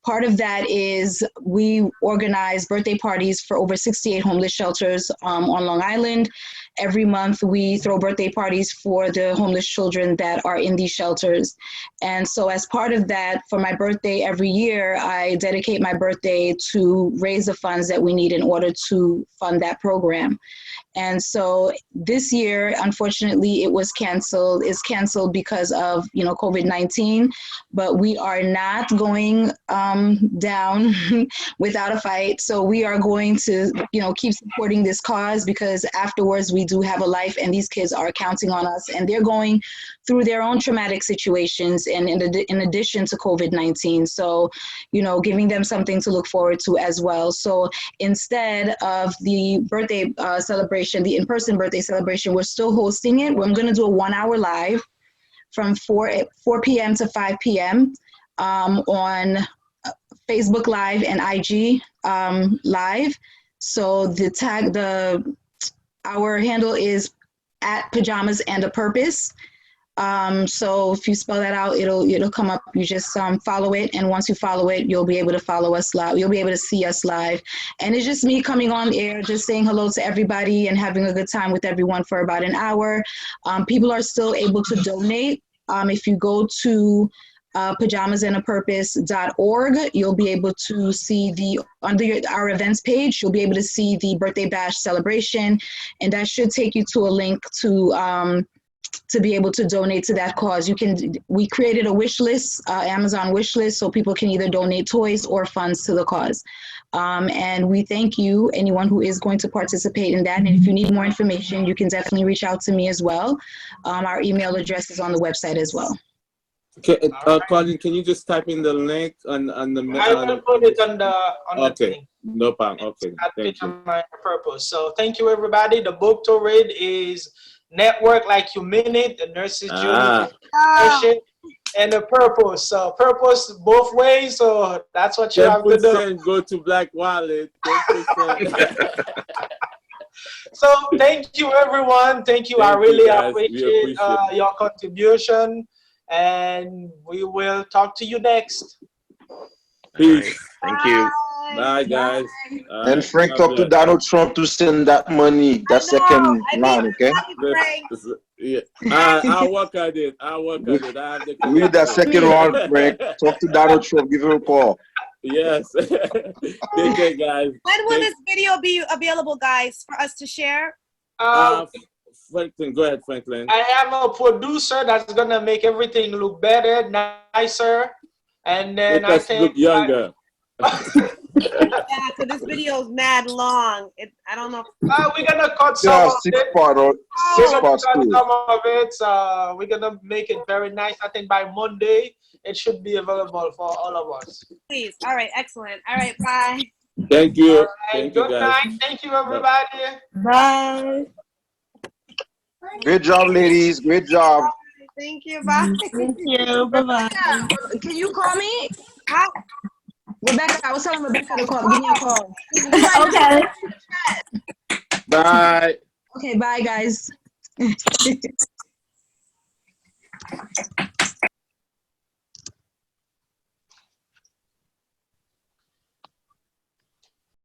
part of that is we organize birthday parties for over 68 homeless shelters on Long Island. Every month we throw birthday parties for the homeless children that are in these shelters. And so as part of that, for my birthday every year, I dedicate my birthday to raise the funds that we need in order to fund that program. And so this year, unfortunately, it's canceled because of, COVID-19, but we are not going down without a fight. So we are going to, keep supporting this cause, because afterwards we do have a life, and these kids are counting on us, and they're going through their own traumatic situations, and in addition to COVID-19. So, giving them something to look forward to as well. So instead of the birthday celebration, the in-person birthday celebration, we're still hosting it. I'm going to do a 1-hour live from 4 p.m. to 5 p.m. On Facebook Live and IG Live. So our handle is at Pajamas and a Purpose. So if you spell that out, it'll come up. You just follow it, and once you follow it, you'll be able to follow us live. You'll be able to see us live, and it's just me coming on air, just saying hello to everybody and having a good time with everyone for about an hour. People are still able to donate. If you go to pajamasandapurpose.org, you'll be able to see under our events page, you'll be able to see the birthday bash celebration, and that should take you to a link to be able to donate to that cause. We created a wish list, Amazon wish list, so people can either donate toys or funds to the cause. And we thank you, anyone who is going to participate in that. And if you need more information, you can definitely reach out to me as well. Our email address is on the website as well. Okay, Colin, can you just type in the link on the? I will put it on the okay, thing. no problem. Okay, thank you. My purpose. So thank you, everybody. The book to read is Network Like You Mean It, the Nurses Journey, and the purpose. So purpose both ways. So that's what you have to do. Go to Black Wallet. 10%. So thank you, everyone. Thank you. I really appreciate your contribution, and we will talk to you next. Peace. Thank you. Bye, guys. And Frank, talk to Donald Trump to send that money, that second round, okay? Yeah, I'll work at it. We need that second round, Frank. Talk to Donald Trump. Give him a call. Yes. Take care, guys. When will this video be available, guys, for us to share? Franklin, go ahead, Franklin. I have a producer that's gonna make everything look better, nicer, and then I think look younger. Yeah, so this video is mad long. I don't know. We're gonna cut some of it. Six parts too. Some of it. We're gonna make it very nice. I think by Monday it should be available for all of us. Please. All right. Excellent. All right. Bye. Thank you. Right, Thank good you, guys. night. Thank you, everybody. Bye. Great job, ladies. Great job. Thank you. Bye. Thank you. Bye-bye. Can you call me? Hi. Rebecca, I was telling Rebecca to call. Give me a call. Okay. Bye. Okay, bye, guys.